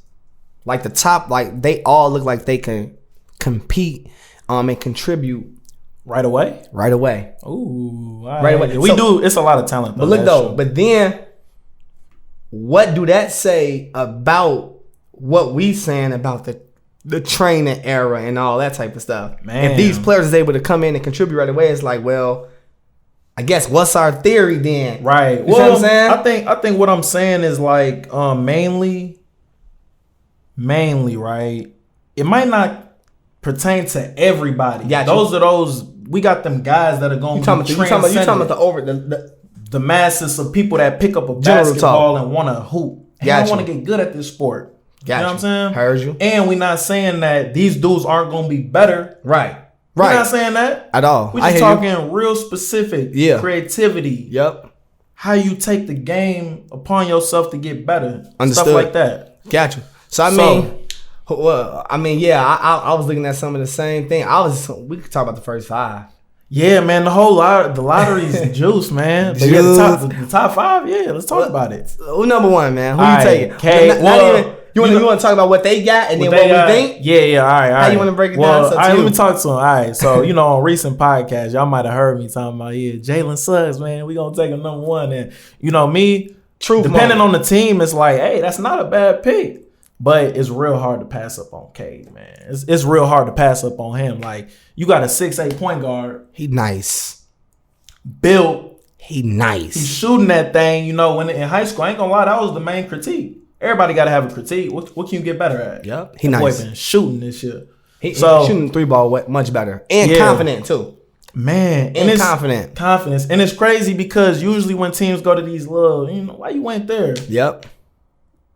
S1: Like the top, like they all look like they can compete and contribute
S2: right away.
S1: Ooh,
S2: right away. We do. It's a lot of talent.
S1: But look though, but then what do that say about what we saying about the training era and all that type of stuff?
S2: Man.
S1: If these players is able to come in and contribute right away, it's like, well, I guess what's our theory then?
S2: Right.
S1: You know what I'm saying?
S2: I think what I'm saying is like mainly, right? It might not pertain to everybody.
S1: Yeah,
S2: those we got them guys that are going to be
S1: you talking about
S2: the masses of people that pick up a basketball and want to hoop. And I want to get good at this sport. You know what I'm saying?
S1: Heard you.
S2: And we're not saying that these dudes aren't going to be better.
S1: Right.
S2: We're not saying that.
S1: At all.
S2: We're just talking real specific creativity.
S1: Yep.
S2: How you take the game upon yourself to get better.
S1: Understood.
S2: Stuff like that.
S1: Got you. So, I was looking at some of the same thing. We could talk about the first five.
S2: Yeah, man, the lottery's juice, man. But yeah, the top five, let's talk about it.
S1: Who number one, man? Who you taking?
S2: Cade.
S1: You want to talk about what they got and then what we think?
S2: Yeah, all right.
S1: How you want to break it down?
S2: All right, let me talk to him. All right, so, on recent podcasts, y'all might have heard me talking about, Jalen Suggs, man, we going to take him number one. And, me, depending on the team, it's like, hey, that's not a bad pick. But it's real hard to pass up on Cade, man. It's real hard to pass up on him. Like, you got a 6'8" point guard.
S1: He nice.
S2: Built.
S1: He nice.
S2: He's shooting that thing, when in high school. I ain't gonna lie, that was the main critique. Everybody got to have a critique. What can you get better at?
S1: Yep. He nice.
S2: Boy been shooting this shit.
S1: He's shooting the three ball much better. And confident, too.
S2: Man.
S1: And confident.
S2: Confidence. And it's crazy because usually when teams go to these little, why you went there?
S1: Yep.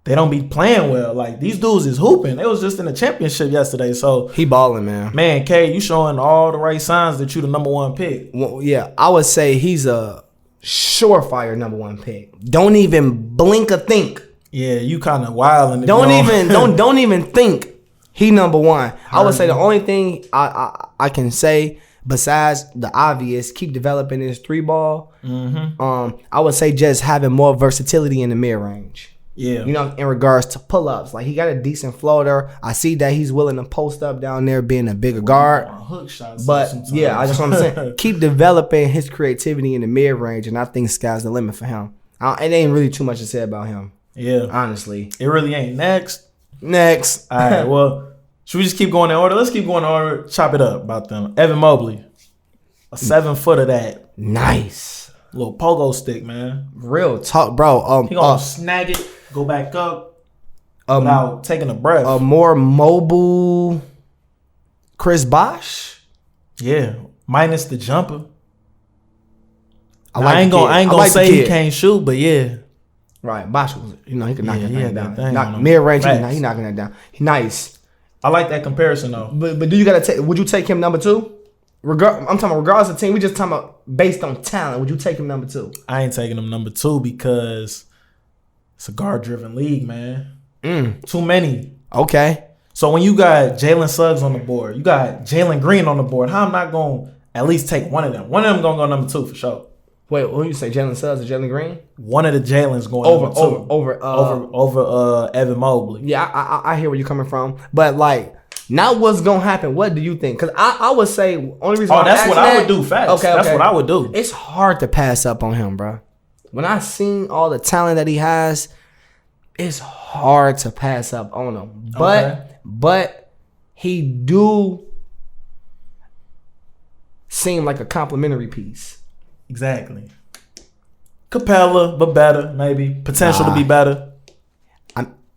S2: They don't be playing well. Like, these dudes is hooping. They was just in the championship yesterday. So
S1: he balling, man.
S2: Man, Cade, you showing all the right signs that you the number one pick.
S1: Well, yeah, I would say he's a surefire number one pick. Don't even blink or think.
S2: Yeah, you kind of wild.
S1: Don't even think he number one. I would say the only thing I can say besides the obvious, keep developing his three ball. I would say just having more versatility in the mid range.
S2: Yeah.
S1: In regards to pull-ups. Like, he got a decent floater. I see that he's willing to post up down there being a bigger guard.
S2: Hook shots.
S1: But, yeah, I just want to say, keep developing his creativity in the mid-range, and I think sky's the limit for him. It ain't really too much to say about him.
S2: Yeah.
S1: Honestly.
S2: It really ain't. Next.
S1: All
S2: right, well, should we just keep going in order? Let's keep going in order. Chop it up about them. Evan Mobley. A 7-footer that.
S1: Nice.
S2: Little pogo stick, man.
S1: Real talk, bro.
S2: He gonna snag it. Go back up without taking a breath.
S1: A more mobile Chris Bosh?
S2: Yeah. Minus the jumper.
S1: I ain't
S2: gonna say he can't shoot, but yeah.
S1: Right. Bosh was, he can knock that down. Mid-range, he knocking that down. He nice.
S2: I like that comparison though.
S1: But do you gotta take, would you take him number two? I'm talking about regardless of team, we just talking about based on talent. Would you take him number two?
S2: I ain't taking him number two because it's a guard-driven league, man. Too many.
S1: Okay.
S2: So when you got Jalen Suggs on the board, you got Jalen Green on the board, how am I not going to at least take one of them? One of them going to go number two for sure.
S1: Wait, what do you say, Jalen Suggs or Jalen Green?
S2: One of the Jalen's going number two. Over Evan Mobley.
S1: Yeah, I hear where you're coming from. But, like, now what's going to happen? What do you think? Because I would say, only reason
S2: that's what I would do, facts. Okay. That's what I would do.
S1: It's hard to pass up on him, bro. When I seen all the talent that he has, it's hard to pass up on him. But he do seem like a complimentary piece.
S2: Exactly. Capella, but better, maybe. Potential to be better.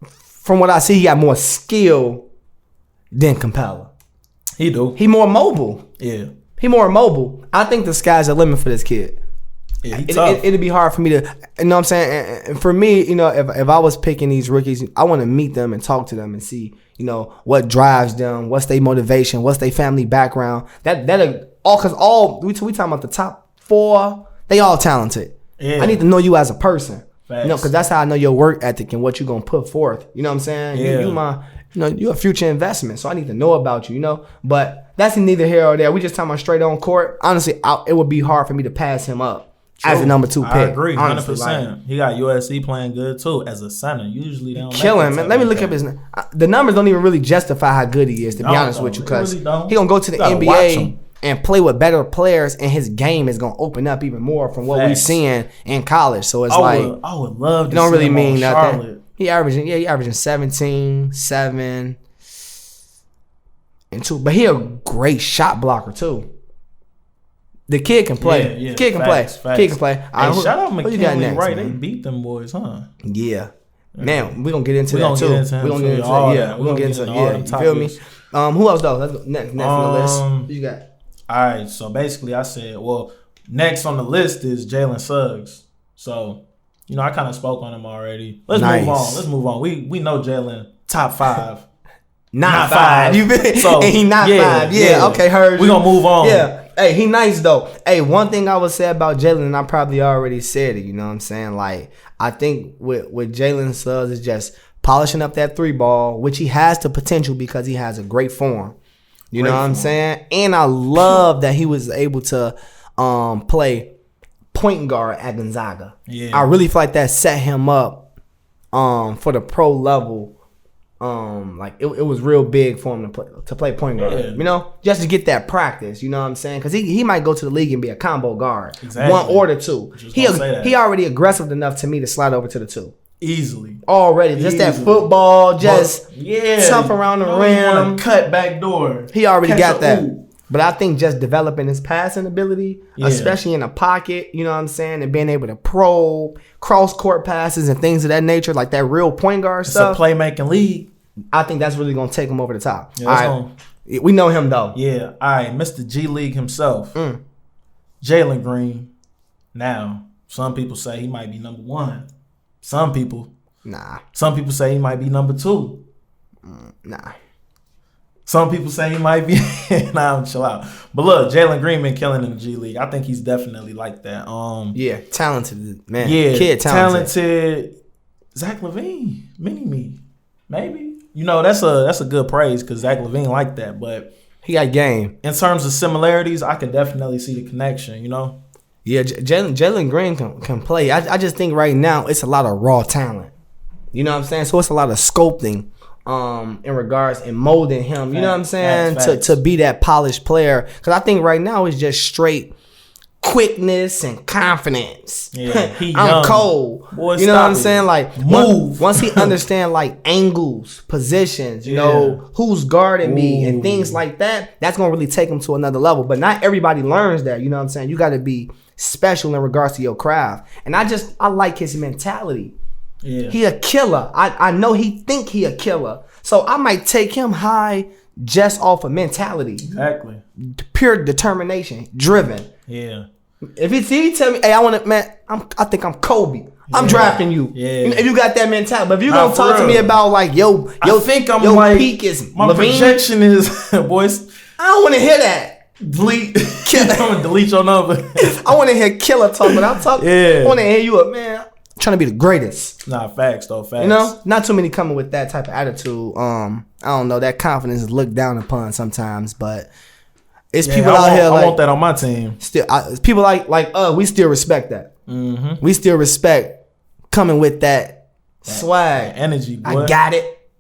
S1: From what I see, he got more skill than Capella.
S2: He do.
S1: He more mobile.
S2: Yeah.
S1: He more mobile. I think the sky's the limit for this kid.
S2: Yeah, he tough.
S1: It'd be hard for me to, you know what I'm saying? And for me, you know, if I was picking these rookies, I want to meet them and talk to them and see, you know, what drives them, what's their motivation, what's their family background. We talking about the top 4, they all talented. Yeah. I need to know you as a person. Facts. You know, because that's how I know your work ethic and what you're going to put forth. You know what I'm saying? Yeah. You're a future investment, so I need to know about you, you know? But that's neither here or there. We just talking about straight on court. Honestly, it would be hard for me to pass him up. True. As a number 2 pick. I
S2: agree, 100%. He got USC playing good too as a center. Usually they don't
S1: killing, man. Let me look up his name. The numbers don't even really justify how good he is, to be honest with you, because he gonna go to the NBA and play with better players, and his game is gonna open up even more from what we're seeing in college. So it's I
S2: would love to.
S1: It don't really mean nothing.
S2: Charlotte.
S1: He averaging 17, 7, and 2. But he a great shot blocker too. The kid can play.
S2: Yeah,
S1: kid can
S2: facts.
S1: play. Kid can play.
S2: Hey, shout out McKinley, right? They beat them boys, huh?
S1: Yeah. Man, we're going to get into that, too. We're going to get into
S2: that.
S1: We're going to get into you feel me? Who else, though? Let's go next on the list. Who you got?
S2: All right, so basically I said, well, next on the list is Jalen Suggs. So, you know, I kind of spoke on him already. Let's move on. We know Jalen, top 5.
S1: Not 5. You been?
S2: So,
S1: and he not 5. Yeah, okay, heard you.
S2: We're going to move on.
S1: Yeah. Hey, he nice though. Hey, one thing I would say about Jalen, and I probably already said it, you know what I'm saying? Like, I think with Jalen Suggs is just polishing up that 3 ball, which he has the potential because he has a great form. You know what I'm saying? And I love that he was able to play point guard at Gonzaga. Yeah. I really feel like that set him up for the pro level. Like it was real big for him to play point guard, you know, just to get that practice. You know what I'm saying? Because he might go to the league and be a combo guard, exactly. 1 or the 2. He already aggressive enough to me to slide over to the 2
S2: easily.
S1: Already, just that football, just tough around the rim,
S2: cut back door.
S1: He already got that. But I think just developing his passing ability, especially in the pocket, you know what I'm saying, and being able to probe, cross-court passes and things of that nature, like that real point guard stuff.
S2: It's a playmaking league.
S1: I think that's really going to take him over the top.
S2: Yeah,
S1: we know him, though.
S2: Yeah. All right, Mr. G League himself, Jalen Green. Now, some people say he might be number 1. Some people say he might be number 2.
S1: Nah.
S2: Some people say he might be. Nah, chill out. But look, Jalen Green been killing in the G League. I think he's definitely like that.
S1: Yeah, talented man.
S2: Yeah,
S1: kid
S2: talented. Zach LaVine, mini me, maybe. You know, that's a good praise because Zach LaVine like that. But
S1: he got game.
S2: In terms of similarities, I can definitely see the connection. You know.
S1: Yeah, Jalen Green can play. I just think right now it's a lot of raw talent. You know what I'm saying? So it's a lot of sculpting. In regards and molding him, you know what I'm saying, to be that polished player. Because I think right now it's just straight quickness and confidence.
S2: Yeah,
S1: I'm cold. Boy, you know what I'm saying? Like move. Once he understand like angles, positions, you know, who's guarding me and things like that, that's gonna really take him to another level. But not everybody learns that. You know what I'm saying? You got to be special in regards to your craft. And I like his mentality. Yeah. He a killer. I know he think he a killer. So I might take him high just off of mentality.
S2: Exactly.
S1: Pure determination. Driven.
S2: Yeah.
S1: If he tell me, hey, I think I'm Kobe. I'm drafting you.
S2: Yeah.
S1: If you got that mentality. But if you gonna talk to me about like
S2: I think I'm
S1: your
S2: like
S1: peak is
S2: my
S1: LaVine,
S2: projection is boys.
S1: I don't want to hear that.
S2: Delete. I'm gonna delete your number.
S1: I want to hear killer talk, but I'm talking. I want to hear you up, man. Trying to be the greatest.
S2: Nah, facts though, facts.
S1: You know, not too many coming with that type of attitude. I don't know, that confidence is looked down upon sometimes, but it's people out here like,
S2: I want that on my team.
S1: Still, people like we still respect that.
S2: Mm-hmm.
S1: We still respect coming with that swag,
S2: that energy. Boy.
S1: I got it.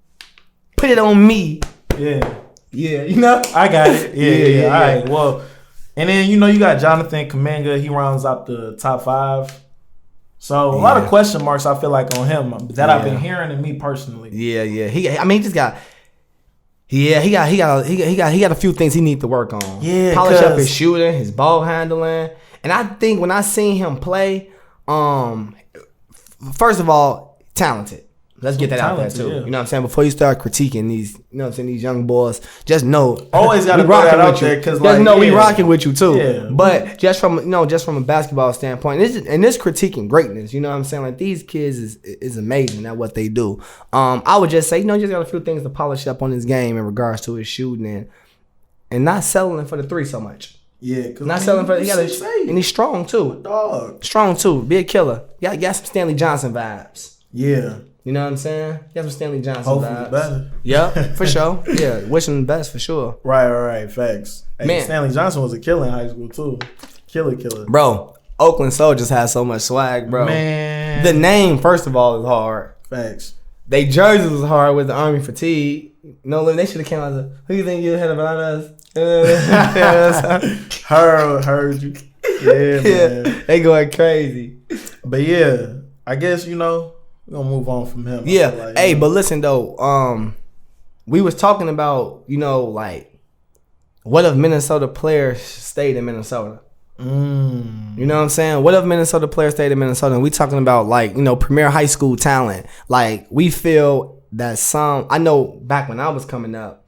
S1: Put it on me.
S2: Yeah,
S1: you know,
S2: I got it. Yeah. All right, well, and then you know you got Jonathan Kuminga. He rounds out the top 5. So a lot of question marks I feel like on him that I've been hearing in me personally.
S1: Yeah. He got a few things he needs to work on.
S2: Yeah,
S1: polish up his shooting, his ball handling, And I think when I seen him play, first of all, talented. Let's get that out there too. Yeah. You know what I'm saying? Before you start critiquing these, you know what I'm saying, these young boys, just know.
S2: Always got to put that out there because, like,
S1: we rocking with you too.
S2: Yeah.
S1: But just from a basketball standpoint, this critiquing greatness. You know what I'm saying? Like, these kids is amazing at what they do. I would just say, you just got a few things to polish up on his game in regards to his shooting and not settling for the three so much.
S2: Yeah,
S1: not selling for. And he's strong too.
S2: Dog.
S1: Strong too. Be a killer. Got some Stanley Johnson vibes.
S2: Yeah.
S1: You know what I'm saying? Got some Stanley Johnson
S2: Hopefully
S1: vibes.
S2: better.
S1: Yeah, for sure. Yeah, wishing him the best for sure.
S2: Right. Facts. Hey,
S1: Man.
S2: Stanley Johnson was a killer in high school too. Killer.
S1: Bro, Oakland Soldiers has so much swag, bro.
S2: Man.
S1: The name, first of all, is hard.
S2: Facts.
S1: They jerseys was hard with the Army fatigue. No, they should have came out as who you think you had about us?
S2: Heard you. Yeah, man.
S1: They going crazy.
S2: But yeah, I guess, we're gonna move on from him.
S1: Yeah.
S2: Like,
S1: hey, but listen though, we was talking about, like, what if Minnesota players stayed in Minnesota? You know what I'm saying? What if Minnesota players stayed in Minnesota? And we talking about, like, premier high school talent. Like, we feel that I know back when I was coming up,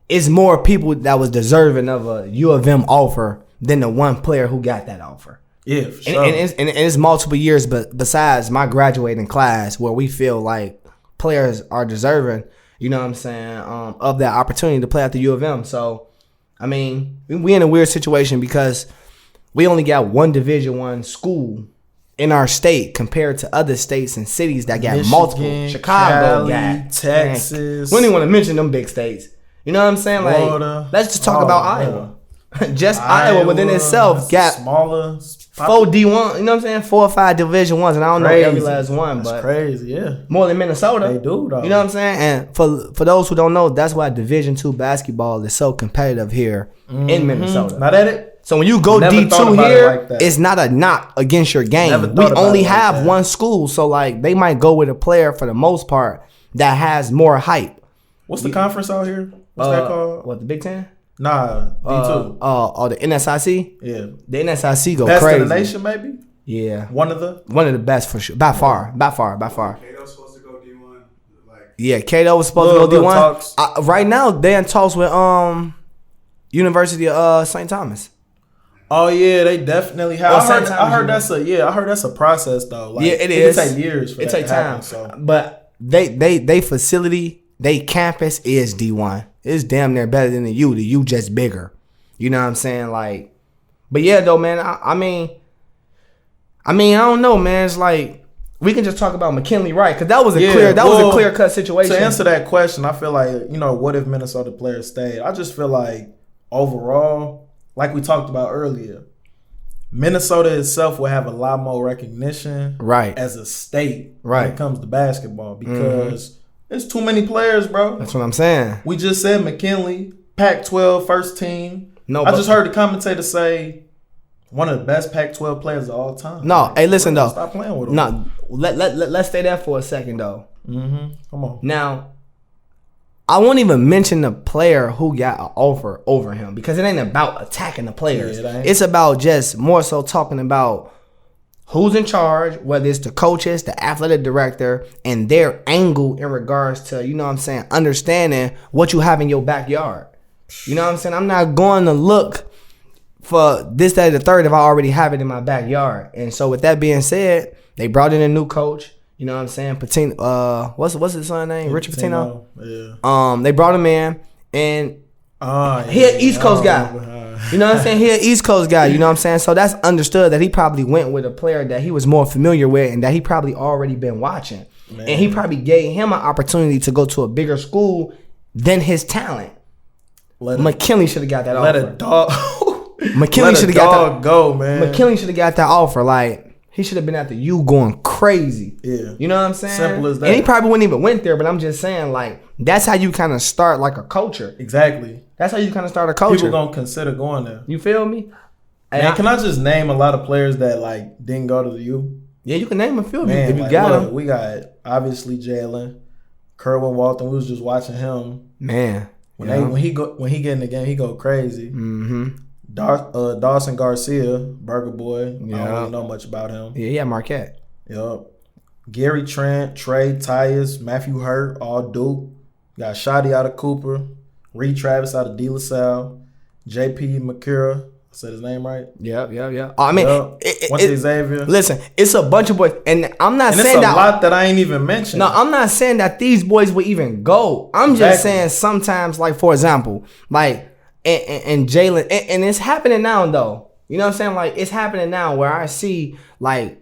S1: it's more people that was deserving of a U of M offer than the one player who got that offer.
S2: Yeah, for sure.
S1: And it's multiple years, but besides my graduating class, where we feel like players are deserving, you know what I'm saying, of that opportunity to play at the U of M. So, I mean, we in a weird situation because we only got one Division I school in our state compared to other states and cities that got
S2: Michigan,
S1: multiple. Chicago
S2: Cali,
S1: got
S2: Texas.
S1: We don't even want to mention them big states. You know what I'm saying? Like,
S2: Florida.
S1: let's just talk about Iowa. Just Iowa within itself got
S2: smaller,
S1: 4 D1, you know what I'm saying? 4 or 5 Division I's, and I don't know every last one,
S2: that's
S1: but
S2: crazy, yeah.
S1: more than Minnesota.
S2: They do, though.
S1: You know what I'm saying? And for those who don't know, that's why Division II basketball is so competitive here in Minnesota.
S2: Not at it.
S1: So when you go
S2: Never
S1: D2 here,
S2: like that.
S1: it's not a knock against your game.
S2: Never
S1: We
S2: thought about
S1: only
S2: it like
S1: have
S2: that.
S1: one school, so like they might go with a player for the most part that has more hype.
S2: What's the conference out here? What's that called?
S1: What, the Big Ten?
S2: Nah, D2.
S1: The NSIC?
S2: Yeah.
S1: The NSIC go
S2: Best
S1: crazy.
S2: in the nation, maybe?
S1: Yeah.
S2: One of the
S1: best for sure. By far.
S3: Cato's supposed to go D1.
S1: Yeah, Cato was supposed to go
S2: Little
S1: D1.
S2: talks.
S1: Right now, they're in talks with University of St. Thomas.
S2: Oh yeah, they definitely have. I heard
S1: sometimes
S2: that's a process though. Like,
S1: Yeah, it
S2: It
S1: is.
S2: can take years for
S1: It
S2: that
S1: take
S2: to happen,
S1: time.
S2: so.
S1: But they facility, they campus is D1. It's damn near better than the U. The U just bigger. You know what I'm saying? Like, but yeah, though, man. I mean, I don't know, man. It's like we can just talk about McKinley Wright because that was a clear cut situation.
S2: To answer that question, I feel like, what if Minnesota players stayed? I just feel like overall, like we talked about earlier, Minnesota itself will have a lot more recognition as a state when it comes to basketball because there's too many players, bro.
S1: That's what I'm saying.
S2: We just said McKinley, Pac-12 first team.
S1: No,
S2: I just heard the commentator say one of the best Pac-12 players of all time.
S1: No, hey, listen though.
S2: Stop playing with him.
S1: No, let's stay there for a second though.
S2: Come on.
S1: Now, I won't even mention the player who got an offer over him because it ain't about attacking the players.
S2: Yeah,
S1: it's about just more so talking about who's in charge, whether it's the coaches, the athletic director, and their angle in regards to, understanding what you have in your backyard. You know what I'm saying? I'm not going to look for this, that, or the third if I already have it in my backyard. And so with that being said, they brought in a new coach. You know what I'm saying? Patino, what's his son name? Richard Patino.
S2: Yeah.
S1: They brought him in, and he an East Coast guy. You know what I'm saying? He an East Coast guy. You know what I'm saying? So that's understood that he probably went with a player that he was more familiar with and that he probably already been watching. Man. And he probably gave him an opportunity to go to a bigger school than his talent. McKinley should have got that offer.
S2: Let a dog.
S1: McKinley should have got that.
S2: Go, man.
S1: McKinley should have got that offer. Like, he should have been at the U going crazy.
S2: Yeah.
S1: You know what I'm saying?
S2: Simple as that.
S1: And he probably wouldn't even went there, but I'm just saying, like, that's how you kind of start, like, a culture.
S2: Exactly.
S1: That's how you kind of start a culture.
S2: People going to consider going there.
S1: You feel me?
S2: Man, can I just name a lot of players that, like, didn't go to the U?
S1: Yeah, you can name a few
S2: Man,
S1: if you got them.
S2: We got, obviously, Jalen. Kerwin Walton, we was just watching him.
S1: Man.
S2: When he get in the game, he go crazy. Dawson Garcia, Burger Boy. I don't
S1: Yeah.
S2: really know much about him.
S1: Yeah, Marquette.
S2: Yup. Gary Trent, Trey Tyus, Matthew Hurt, all Duke. Got Shoddy out of Cooper. Reed Travis out of De La Salle. JP McCura. I said his name right?
S1: Yep. I mean,
S2: went to Xavier.
S1: listen, it's a bunch of boys, and I'm not
S2: And
S1: saying
S2: it's a
S1: that.
S2: lot that I ain't even mentioned.
S1: No, I'm not saying that these boys would even go. I'm just
S2: Exactly.
S1: saying sometimes, like for example, like and Jalen, and it's happening now though. You know what I'm saying? Like it's happening now where I see like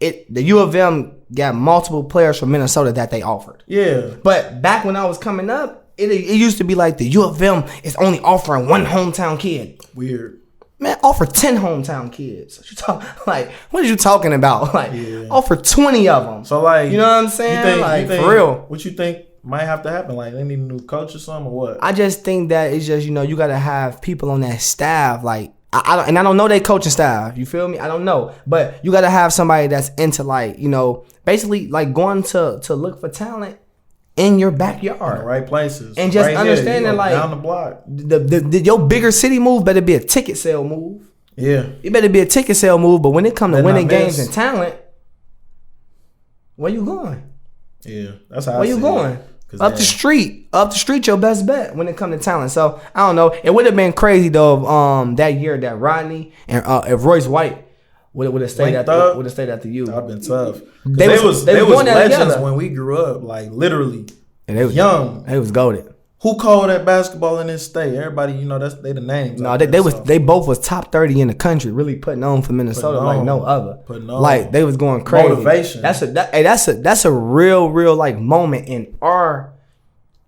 S1: the U of M got multiple players from Minnesota that they offered.
S2: Yeah.
S1: But back when I was coming up, it used to be like the U of M is only offering one hometown kid.
S2: Weird.
S1: Man, offer 10 hometown kids. What are you talking about? Like, offer 20 of them.
S2: So, like,
S1: you know what I'm saying? For real.
S2: What you think might have to happen? Like, they need a new coach or something, or what?
S1: I just think that it's just, you got to have people on that staff. Like, I don't know their coaching staff. You feel me? I don't know. But you got to have somebody that's into, like, basically, like, going to look for talent in your backyard.
S2: In the right places.
S1: And just
S2: right
S1: understanding,
S2: here,
S1: like,
S2: down the block.
S1: Your bigger city move better be a ticket sale move.
S2: Yeah.
S1: It better be a ticket sale move. But when it comes to winning games
S2: miss.
S1: and talent, where you going?
S2: Yeah. That's how
S1: Where you going? Up the street, your best bet when it comes to talent. So I don't know. It would have been crazy though. That year that Rodney and if Royce White would have stayed at the U.
S2: That'd been tough.
S1: They was
S2: legends
S1: together
S2: when we grew up. Like literally,
S1: and they was
S2: young.
S1: They was goated.
S2: Who called that basketball in this state? Everybody, they the names.
S1: No, they both was top 30 in the country, really putting on for Minnesota like no other. Like they was going crazy.
S2: Motivation.
S1: That's a real like moment in our,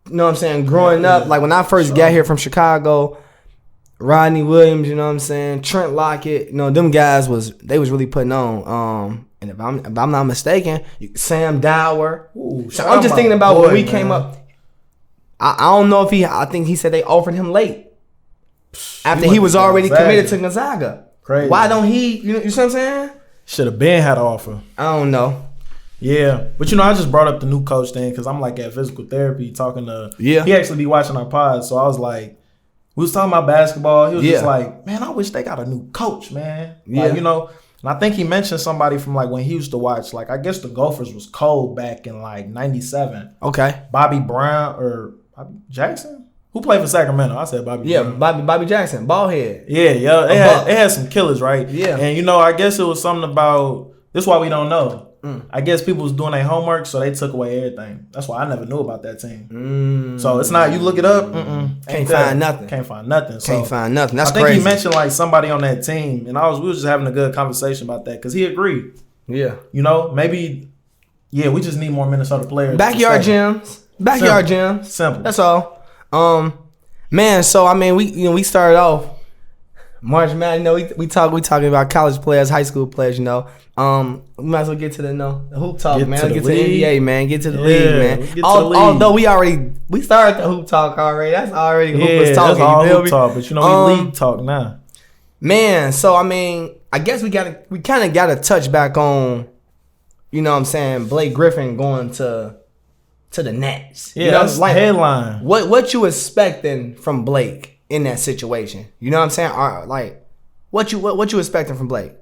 S1: you know what I'm saying, growing up. Like when I first got here from Chicago, Rodney Williams, you know what I'm saying, Trent Lockett, them guys was really putting on. And if I'm not mistaken, Sam Dower.
S2: Ooh,
S1: So I'm just thinking about when we came up. I don't know if I think he said they offered him late after he was already committed to Gonzaga.
S2: Crazy.
S1: Why don't he? You know what I'm saying?
S2: Should have been had an offer.
S1: I don't know.
S2: Yeah, but I just brought up the new coach thing because I'm like at physical therapy talking to.
S1: Yeah.
S2: He actually be watching our pod, so I was like, we was talking about basketball. He was just like, man, I wish they got a new coach, man.
S1: Yeah.
S2: Like, and I think he mentioned somebody from like when he used to watch. Like I guess the Gophers was cold back in like '97.
S1: Okay.
S2: Bobby Brown or Bobby Jackson? Who played for Sacramento? I said Bobby Brown.
S1: Bobby Jackson, ball head.
S2: Yeah. It had some killers, right?
S1: Yeah.
S2: And I guess it was something about this is why we don't know. I guess people was doing their homework, so they took away everything. That's why I never knew about that team. So it's not, you look it up,
S1: Can't find nothing.
S2: Can't find nothing. So
S1: Can't find nothing. That's
S2: I think
S1: crazy.
S2: he mentioned like somebody on that team, and we was just having a good conversation about that because he agreed.
S1: Yeah.
S2: Maybe, we just need more Minnesota players.
S1: Backyard gyms. Backyard gyms.
S2: Simple.
S1: That's all. Man. So I mean, we started off March Madness. We talking about college players, high school players. We might as well get to the hoop talk, man. Get to the NBA, man. Get to the league, man. Although we started the hoop talk already. That's already hoopers talking.
S2: That's all
S1: you feel
S2: hoop
S1: me?
S2: talk, but we league talk now.
S1: Man, so I mean, I guess we kind of gotta touch back on, you know what I'm saying, Blake Griffin going to the Nets.
S2: Yeah, that's like headline.
S1: What you expecting from Blake in that situation? You know what I'm saying? Like, what you expecting from Blake?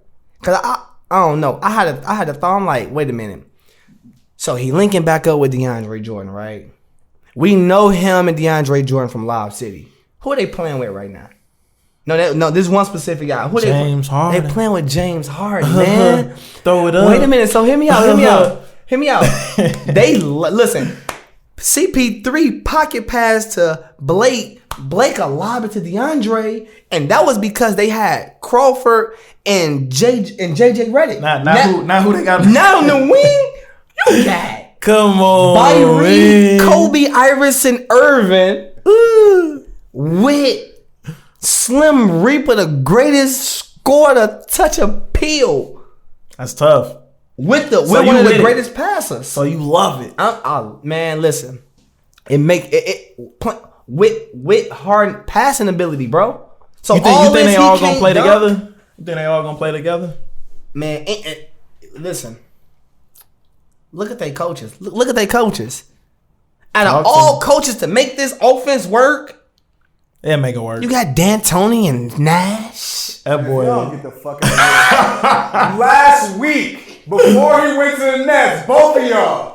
S1: Cause I don't know. I had a thought. I'm like, wait a minute. So he linking back up with DeAndre Jordan, right? We know him and DeAndre Jordan from Lob City. Who are they playing with right now? No, this one specific guy. Who
S2: James Harden.
S1: They playing with James Harden, man.
S2: Throw it up.
S1: Wait a minute. So hear me out. They listen. CP3 pocket pass to Blake. Blake a lob it to DeAndre, and that was because they had Crawford and JJ Redick.
S2: Now who they got?
S1: Now on the wing, you got
S2: come on,
S1: Kyrie, Kobe, Iverson, Irving, with Slim Reaper, the greatest scorer to touch a peel.
S2: That's tough.
S1: With one of the greatest passers.
S2: So you love it.
S1: Man, listen. It make it with Harden passing ability, bro. So
S2: you think they all gonna play together? You think they all gonna play together?
S1: Man, listen. Look at their coaches. Look at their coaches. Out of all coaches to make this offense work,
S2: It'll make it work.
S1: You got D'Antoni and Nash.
S2: That boy.
S3: Y'all get the fuck out of here. Last week, before he went to the Nets, both of y'all.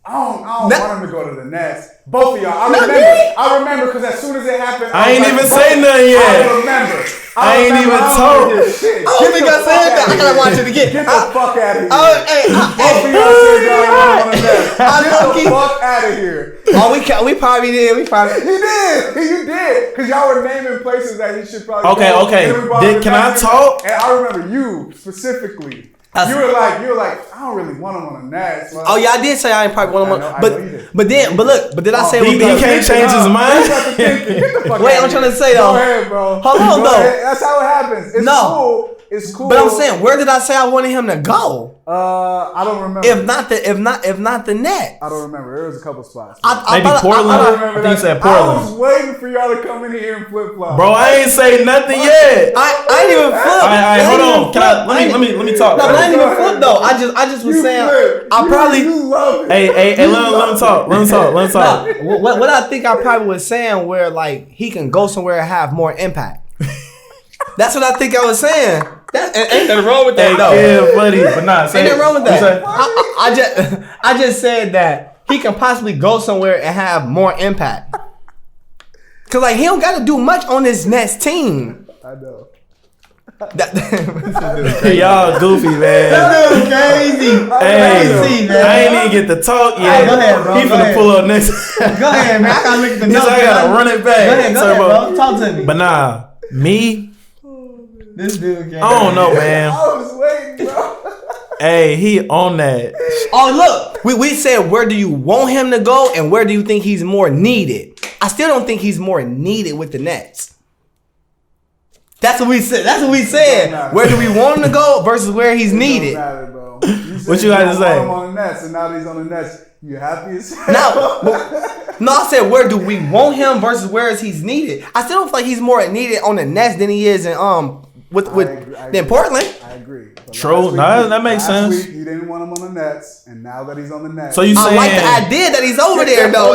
S3: I don't want him to go to the Nets. Both of y'all. I remember because as soon as it happened,
S2: I ain't even say nothing yet.
S3: I remember.
S2: I ain't even told.
S1: I don't think I said that. I gotta watch it again.
S3: Get the fuck out of here.
S1: Both
S3: of y'all said y'all want on the Nets. Get the fuck out of here.
S1: Oh, we probably did.
S3: You did. You did. Because y'all were naming places that he should probably go.
S2: Okay. Can I talk?
S3: And I remember you specifically. You were like, I don't really want him on the Nets.
S1: Oh yeah, I did say I ain't probably want him on. But did I say
S2: he can't change his mind?
S1: Wait, I'm trying to say though.
S3: Go ahead, bro.
S1: Hold on though.
S3: That's how it happens. It's cool.
S1: But I'm saying, where did I say I wanted him to go?
S3: I don't remember.
S1: If not the Nets.
S3: I don't remember. There was a couple spots.
S2: Maybe Portland. I think you said Portland.
S3: I was waiting for y'all to come in here and flip flop.
S2: Bro, I ain't say nothing yet.
S1: I ain't even flip.
S2: All right, hold on. Can I let me talk.
S1: No, I ain't even flip though. I just was saying I probably.
S3: You love it.
S2: Hey, let him talk. Let him talk.
S1: What I think I probably was saying, where like he can go somewhere and have more impact. That's what I think I was saying. Ain't nothing wrong with that though.
S2: Yeah, buddy, but nah.
S1: Ain't nothing wrong with that. I just said that he can possibly go somewhere and have more impact. Cause like he don't got to do much on this Nets team.
S3: I know.
S2: Y'all goofy, man.
S1: That dude crazy.
S2: Hey,
S1: man.
S2: I ain't even get to talk yet.
S1: Go ahead, bro.
S2: He finna pull up next.
S1: Go ahead, man. I gotta look at the notes.
S2: I gotta run it back.
S1: Go ahead, bro. Talk to me.
S2: But nah, me.
S1: This dude crazy.
S2: I don't know, man.
S3: I was waiting, bro.
S2: Hey, he on that.
S1: Oh, look. We said, where do you want him to go and where do you think he's more needed? I still don't think he's more needed with the Nets. That's what we said. Where do we want him to go versus where he's needed?
S3: Matter, bro.
S2: What you guys say?
S3: Him on the Nets, and now that he's on the Nets. You happy as hell?
S1: No, I said where do we want him versus where is he's needed. I still don't feel like he's more needed on the Nets than he is in than Portland.
S3: I agree. But
S2: true, that makes sense.
S3: Last week you didn't want him on the Nets, and now that he's on the Nets,
S2: so you saying
S1: I like the idea that he's over there though.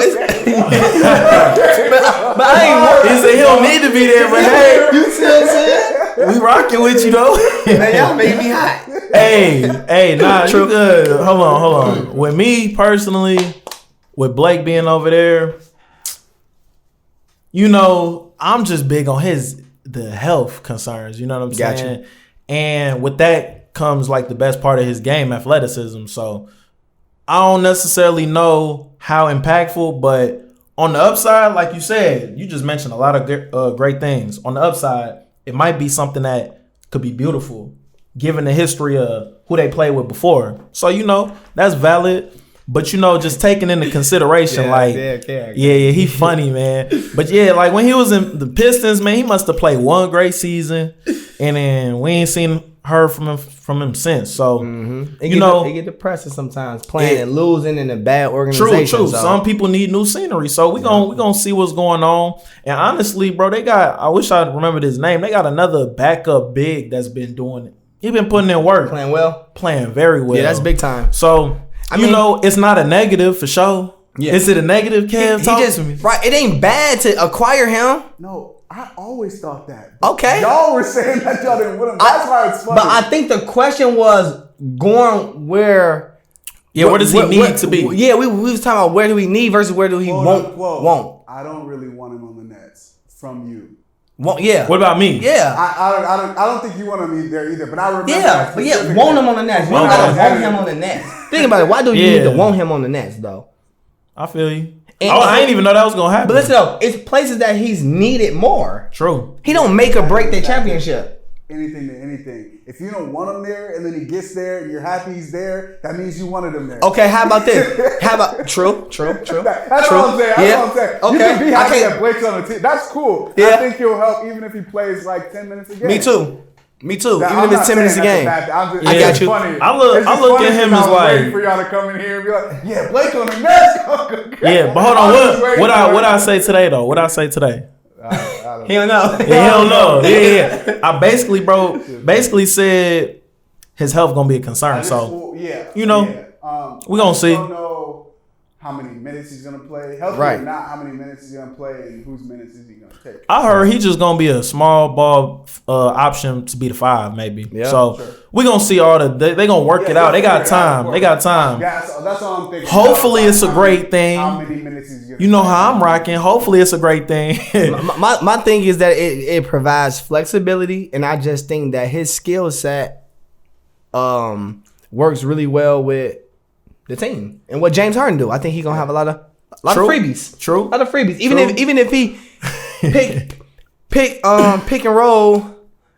S1: but I ain't.
S2: He said he don't need to be there, but hey,
S1: You see what I'm saying?
S2: we rocking with you though.
S1: Man, y'all make me hot.
S2: Hey, nah, you good. Hold on. With me personally, with Blake being over there, you know, I'm just big on the health concerns. You know what I'm saying?
S1: Gotcha.
S2: And with that comes like the best part of his game, athleticism. So I don't necessarily know how impactful, but on the upside, like you said, you just mentioned a lot of great things. On the upside, it might be something that could be beautiful, given the history of who they played with before. So, you know, that's valid. But, you know, just taking into consideration, he funny, man. But, yeah, like when he was in the Pistons, man, he must have played one great season. And then we ain't seen heard from him since. So,
S1: It get depressing sometimes playing and losing in a bad organization.
S2: True.
S1: So.
S2: Some people need new scenery. So we gonna see what's going on. And honestly, bro, I wish I remembered his name. They got another backup big that's been doing it. He been putting in work. Playing very well.
S1: Yeah, that's big time.
S2: So, I mean, it's not a negative for sure.
S1: Yeah.
S2: Is it a negative, Kev? Talk to me.
S1: Right. It ain't bad to acquire him.
S3: No, I always thought that.
S1: Okay.
S3: Y'all were saying that y'all didn't want him. That's why it's funny.
S1: But I think the question was going where.
S2: Yeah, where does he need to be?
S1: Yeah, we was talking about where do we need versus where do he won't.
S3: I don't really want him on the Nets from you.
S1: Yeah.
S2: What about me?
S1: Yeah.
S3: I don't think you want him there either. But I remember.
S1: Yeah, but want him on the Nets. You don't gotta want him on the Nets. Think about it. Why do you need to want him on the Nets though?
S2: I feel you. I didn't even know that was gonna happen.
S1: But listen though, it's places that he's needed more.
S2: True.
S1: He don't make or break the championship.
S3: Anything to anything. If you don't want him there and then he gets there and you're happy he's there, that means you wanted him there.
S1: Okay, how about this? True.
S3: That's what I'm saying.
S1: Okay.
S3: You can be happy that Blake's on the team. That's cool.
S1: Yeah.
S3: I think he'll help even if he plays like 10 minutes a game.
S1: Me too.
S3: Now,
S1: Even if it's 10 minutes a game.
S3: I
S1: got you.
S3: Funny.
S2: I look at him as like,
S3: for y'all to come in here and be like, yeah, Blake on the Nets.
S2: Yeah, but hold on. What I say today though? What I say today?
S1: He don't know.
S2: Yeah, he don't know. Yeah. I basically said his health gonna be a concern. So
S3: yeah,
S2: you know, we gonna see.
S3: Don't know how many minutes he's gonna play. Healthy
S1: Right.
S3: or not, how many minutes he's gonna play, and whose minutes is he gonna take.
S2: I heard he's just gonna be a small ball option to be the 5, maybe.
S1: Yeah,
S2: so we're gonna see all the. They gonna work it out. They got time. They got time.
S3: Yeah, that's all I'm thinking.
S2: Hopefully, it's a great thing.
S3: How many minutes he's gonna?
S2: You know how I'm rocking. Hopefully, it's a great thing.
S1: my thing is that it provides flexibility, and I just think that his skill set works really well with the team and what James Harden do. I think he's gonna have a lot of freebies.
S2: True.
S1: A lot of freebies. Even if he pick and roll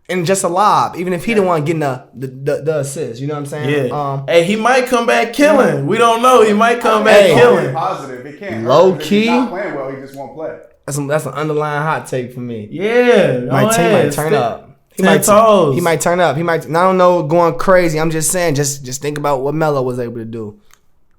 S1: and just a lob, even if he the one getting the assist, you know what I'm saying?
S2: Yeah. Hey, he might come back killing. We don't know. He might come back killing.
S3: Positive. It can't.
S1: Low
S3: hurt. If
S1: key.
S3: he's not playing well, he just won't play.
S1: That's an underlying hot take for me.
S2: Yeah.
S1: My team might turn up. He might turn up. He might. I don't know, going crazy. I'm just saying. Just think about what Melo was able to do.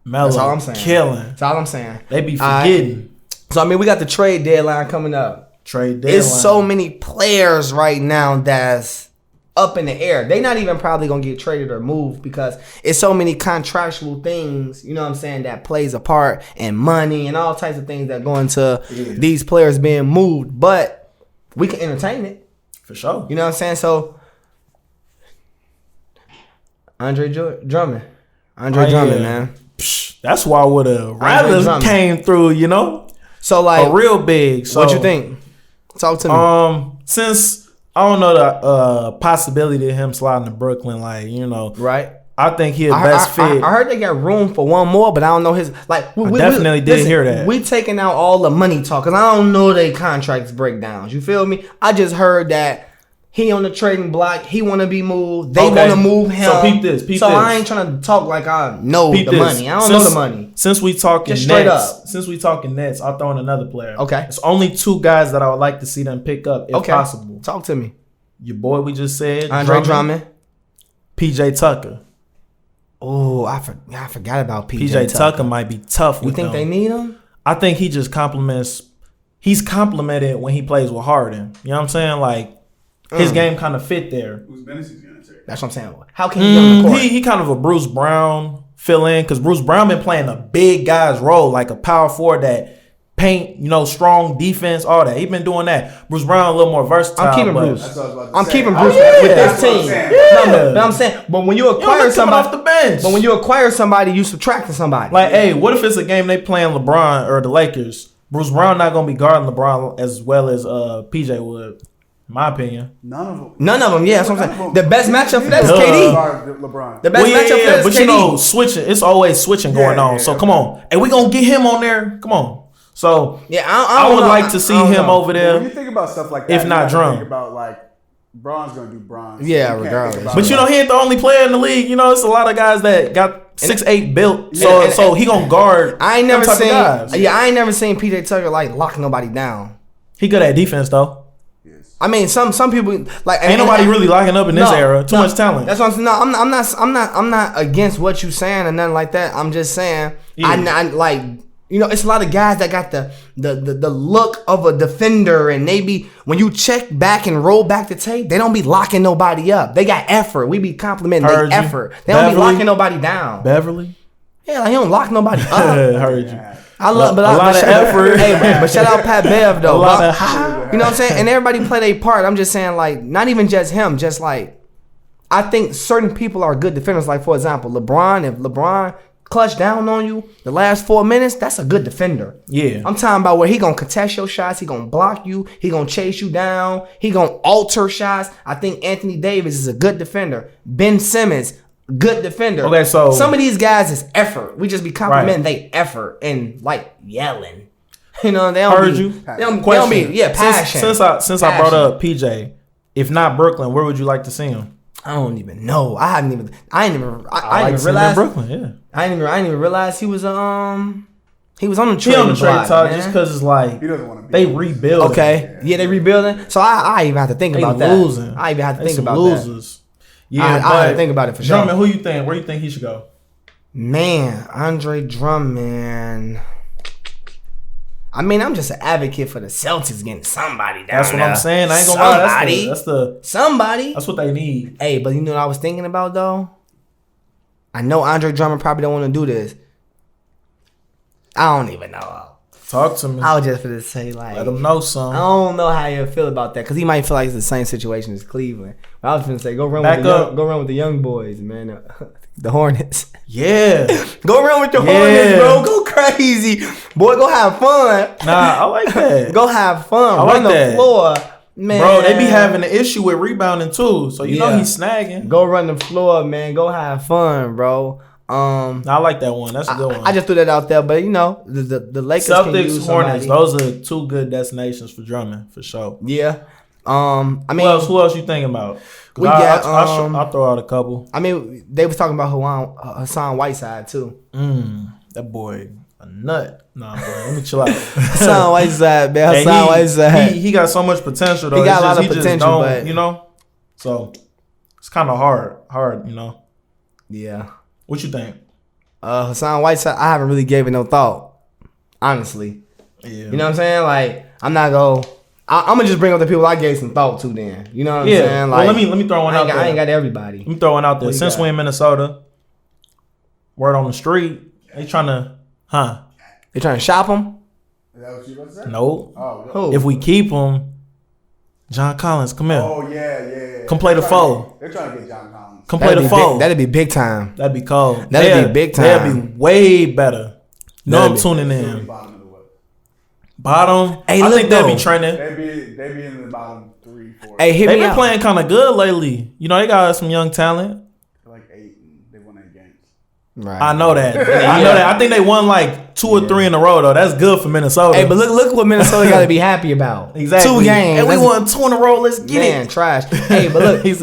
S2: Melo,
S1: that's all I'm saying.
S2: Killing.
S1: That's all I'm saying.
S2: They be forgetting.
S1: Right. So I mean, we got the trade deadline coming up. There's so many players right now that's up in the air. They not even probably gonna get traded or moved because it's so many contractual things. You know what I'm saying, that plays a part, and money and all types of things that go into these players being moved. But we can entertain it.
S2: For sure.
S1: You know what I'm saying? So, Andre Drummond, man.
S2: That's why I would have rather came through, you know?
S1: So, like,
S2: a real big. So,
S1: what you think? Talk to me.
S2: Since I don't know the possibility of him sliding to Brooklyn, like, you know.
S1: Right.
S2: I think he's best fit.
S1: I heard they got room for one more, but I don't know his. Like,
S2: I definitely did hear that.
S1: We taking out all the money talk because I don't know their contracts breakdowns. You feel me? I just heard that he on the trading block. He want to be moved. They want to move him.
S2: So peep this.
S1: I ain't trying to talk like I know the money. I don't know the money.
S2: Since we talking
S1: just straight up.
S2: Since we talking Nets, I'll throw in another player.
S1: Okay.
S2: It's only 2 guys that I would like to see them pick up if possible.
S1: Talk to me.
S2: Your boy we just said,
S1: Andre Drummond.
S2: PJ Tucker.
S1: Oh, I forgot about
S2: PJ Tucker might be tough.
S1: You think they need him?
S2: I think he just complements. He's complimented when he plays with Harden. You know what I'm saying? Like his game kind of fit there.
S3: Whose minutes he's gonna take?
S1: That's what I'm saying. How can he get on the court?
S2: He kind of a Bruce Brown fill in because Bruce Brown been playing a big guy's role, like a power forward that paint, you know, strong defense, all that. He been doing that. Bruce Brown a little more versatile.
S1: I'm keeping Bruce.
S3: That's what I was about to
S1: I'm
S3: say.
S1: keeping Bruce with this team. But I'm saying, but when you acquire somebody
S2: off the bench,
S1: but when you acquire somebody, you subtracting somebody.
S2: Like, hey, what if it's a game they playing LeBron or the Lakers? Bruce Brown not gonna be guarding LeBron as well as PJ would. In my opinion.
S3: None of them.
S1: Yeah, that's what I'm saying. The best matchup for that is KD.
S3: LeBron.
S1: The best matchup for that is
S2: but
S1: KD.
S2: you know, switching. It's always switching going on. So come on. Hey, we gonna get him on there. Come on. So
S1: yeah,
S2: I would like to see him over there.
S3: When you think about stuff like that,
S2: if not Drum.
S3: Think about like Bron's gonna do bronze.
S1: Yeah, regardless.
S2: But you know, he ain't the only player in the league. You know, it's a lot of guys that got 6'8" built. So he gonna guard.
S1: I ain't never seen.
S2: Yeah,
S1: I ain't never seen PJ Tucker like lock nobody down.
S2: He good at defense though.
S1: I mean, some people like
S2: ain't nobody really locking up in this era. Too much talent.
S1: That's what I'm saying. No, I'm not against what you saying or nothing like that. I'm just saying I like, you know, it's a lot of guys that got the look of a defender, and they be, when you check back and roll back the tape, they don't be locking nobody up. They got effort. We be complimenting their effort. They don't be locking nobody down.
S2: Beverly?
S1: Yeah, like he don't lock nobody up.
S2: Heard you.
S1: I love, but
S2: a lot of effort.
S1: Hey, but shout out Pat Bev though.
S2: A lot of
S1: you know what I'm saying? And everybody play their part. I'm just saying, like, not even just him, just like, I think certain people are good defenders. Like, for example, LeBron. If LeBron clutch down on you the last 4 minutes, that's a good defender.
S2: Yeah.
S1: I'm talking about where he gonna contest your shots, he gonna block you, he gonna chase you down, he gonna alter shots. I think Anthony Davis is a good defender. Ben Simmons, good defender.
S2: Okay, so
S1: some of these guys is effort. We just be complimenting they effort and like yelling. You know, they don't
S2: heard
S1: be,
S2: you.
S1: They don't be passion.
S2: Since I brought up PJ, if not Brooklyn, where would you like to see him?
S1: I don't even know. I didn't even
S2: realize Brooklyn. Yeah,
S1: I didn't even realize he was on the trade.
S2: He on the trade talk just because it's like
S3: he doesn't want to be
S2: they rebuilding.
S1: Okay, yeah, they rebuilding. So I even have to think about that.
S2: Losing.
S1: I even have to think about
S2: losers.
S1: that.
S2: Yeah,
S1: I have to think about it for sure.
S2: Drummond, who you think? Where you think he should go?
S1: Man, Andre Drummond. I mean, I'm just an advocate for the Celtics getting somebody down there.
S2: That's what I'm saying. I ain't gonna lie.
S1: Somebody.
S2: That's what they need.
S1: Hey, but you know what I was thinking about though? I know Andre Drummond probably don't want to do this. I don't even know.
S2: Talk to me.
S1: I was just gonna say like,
S2: let him know something.
S1: I don't know how you feel about that because he might feel like it's the same situation as Cleveland. But I was gonna say go run with the young boys, man. The Hornets.
S2: Yeah.
S1: Go run with the Hornets, bro. Go crazy, boy. Go have fun.
S2: Nah, I like that.
S1: Go have fun.
S2: I
S1: Run
S2: like
S1: the
S2: that.
S1: floor, man.
S2: Bro, they be having an issue with rebounding too, so you know he's snagging.
S1: Go run the floor, man. Go have fun, bro.
S2: I like that one. That's a good one.
S1: I just threw that out there, but you know the Lakers,
S2: Celtics, Hornets. Those are two good destinations for Drummond for sure.
S1: Yeah. I mean,
S2: who else you thinking about?
S1: We got.
S2: I'll throw out a couple.
S1: I mean, they was talking about Hassan Whiteside too.
S2: That boy a nut. Nah, bro, let me chill out.
S1: Hassan Whiteside, man. Hassan Whiteside.
S2: He got so much potential though.
S1: He got a lot of potential, but
S2: you know, so it's kind of hard, you know.
S1: Yeah.
S2: What you think?
S1: Hassan Whiteside, I haven't really gave it no thought, honestly. Yeah. You know what I'm saying? Like, I'm not I'm gonna just bring up the people I gave some thought to. Then, you know what I'm saying? Like,
S2: well, let me throw one out there.
S1: I ain't got everybody.
S2: Let me throw one out there. Since we in Minnesota, word on the street, they trying to,
S1: They trying to shop him?
S3: Is that what you about to say?
S2: No.
S3: Oh,
S2: if we keep him, John Collins, come here.
S3: Oh yeah.
S2: Come play the four.
S3: They're trying to get John Collins.
S2: Come play the four.
S1: That'd be big time.
S2: That'd be cold.
S1: That'd be big time.
S2: That'd be way better. No, I'm tuning in. Bottom.
S1: Hey,
S2: I think they'll be
S3: They
S2: trending.
S3: be in the bottom 3, 4.
S1: Hey,
S2: They've been playing kind of good lately. You know, they got some young talent.
S3: Like 8, and they won 8 games.
S1: Right.
S2: I know that. I think they won like 2 or 3 in a row though. That's good for Minnesota.
S1: Hey, but look what Minnesota got to be happy about.
S2: Exactly.
S1: 2 games.
S2: And we won 2 in a row. Let's get
S1: Man, trash. Hey, but look, if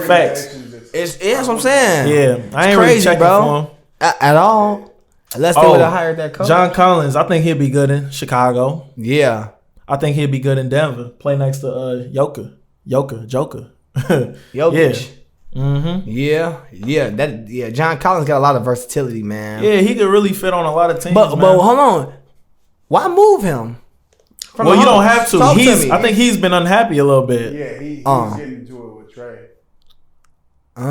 S2: facts.
S1: It's what I'm saying.
S2: Yeah, I ain't
S1: crazy,
S2: really checking
S1: bro.
S2: for him
S1: At all. Unless they would have hired that coach.
S2: John Collins, I think he'll be good in Chicago.
S1: Yeah.
S2: I think he'll be good in Denver. Play next to Joker.
S1: Jokic.
S2: Yeah.
S1: Yeah. John Collins got a lot of versatility, man.
S2: Yeah, he could really fit on a lot of teams.
S1: But hold on. Why move him?
S2: Well, you don't have to.
S1: Talk to me.
S2: I think he's been unhappy a little bit.
S3: Yeah, he's getting into it with Trey. He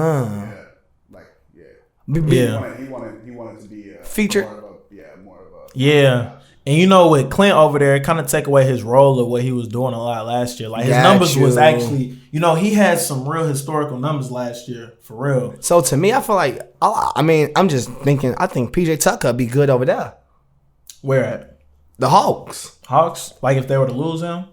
S3: wanted to be
S1: featured.
S3: More of a.
S2: Yeah. And you know, with Clint over there, it kind of take away his role of what he was doing a lot last year. Like his numbers was actually, you know, he had some real historical numbers last year, for real.
S1: So to me, I feel like, I'm just thinking, I think PJ Tucker would be good over there.
S2: Where at?
S1: The Hawks.
S2: Hawks? Like if they were to lose him?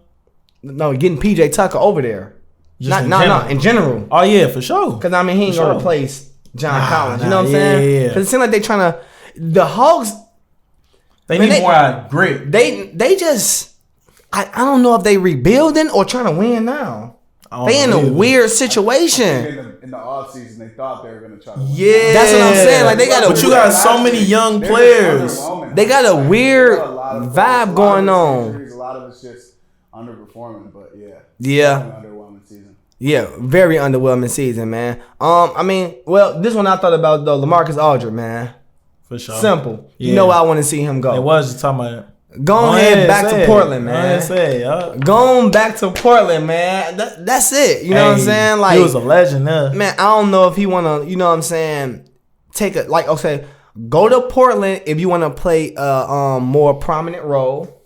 S1: No, getting PJ Tucker over there.
S2: Just
S1: in general.
S2: Oh yeah, for sure.
S1: Because he ain't gonna replace John Collins. You know what I'm saying? Because it seems like they trying to. The Hawks.
S2: They need more grit.
S1: They just. I don't know if they rebuilding or trying to win now. They in a weird situation.
S3: In the offseason, they thought they were gonna try to win.
S2: Yeah,
S1: that's what I'm saying. Like they got
S2: but you got so many young players.
S1: They got a weird vibe going on.
S3: A lot of it's just underperforming, but
S1: yeah.
S3: Underwhelming season.
S1: Yeah, very underwhelming season, man. This one I thought about though, LaMarcus Aldridge, man.
S2: For sure.
S1: Simple. Yeah. You know where I want to see him go.
S2: It was just talking about.
S1: Go ahead back to Portland, man. Going back to Portland, man. That's it. You know what I'm saying? Like
S2: he was a legend,
S1: man. I don't know if he wanna. You know what I'm saying? Go to Portland if you want to play a more prominent role,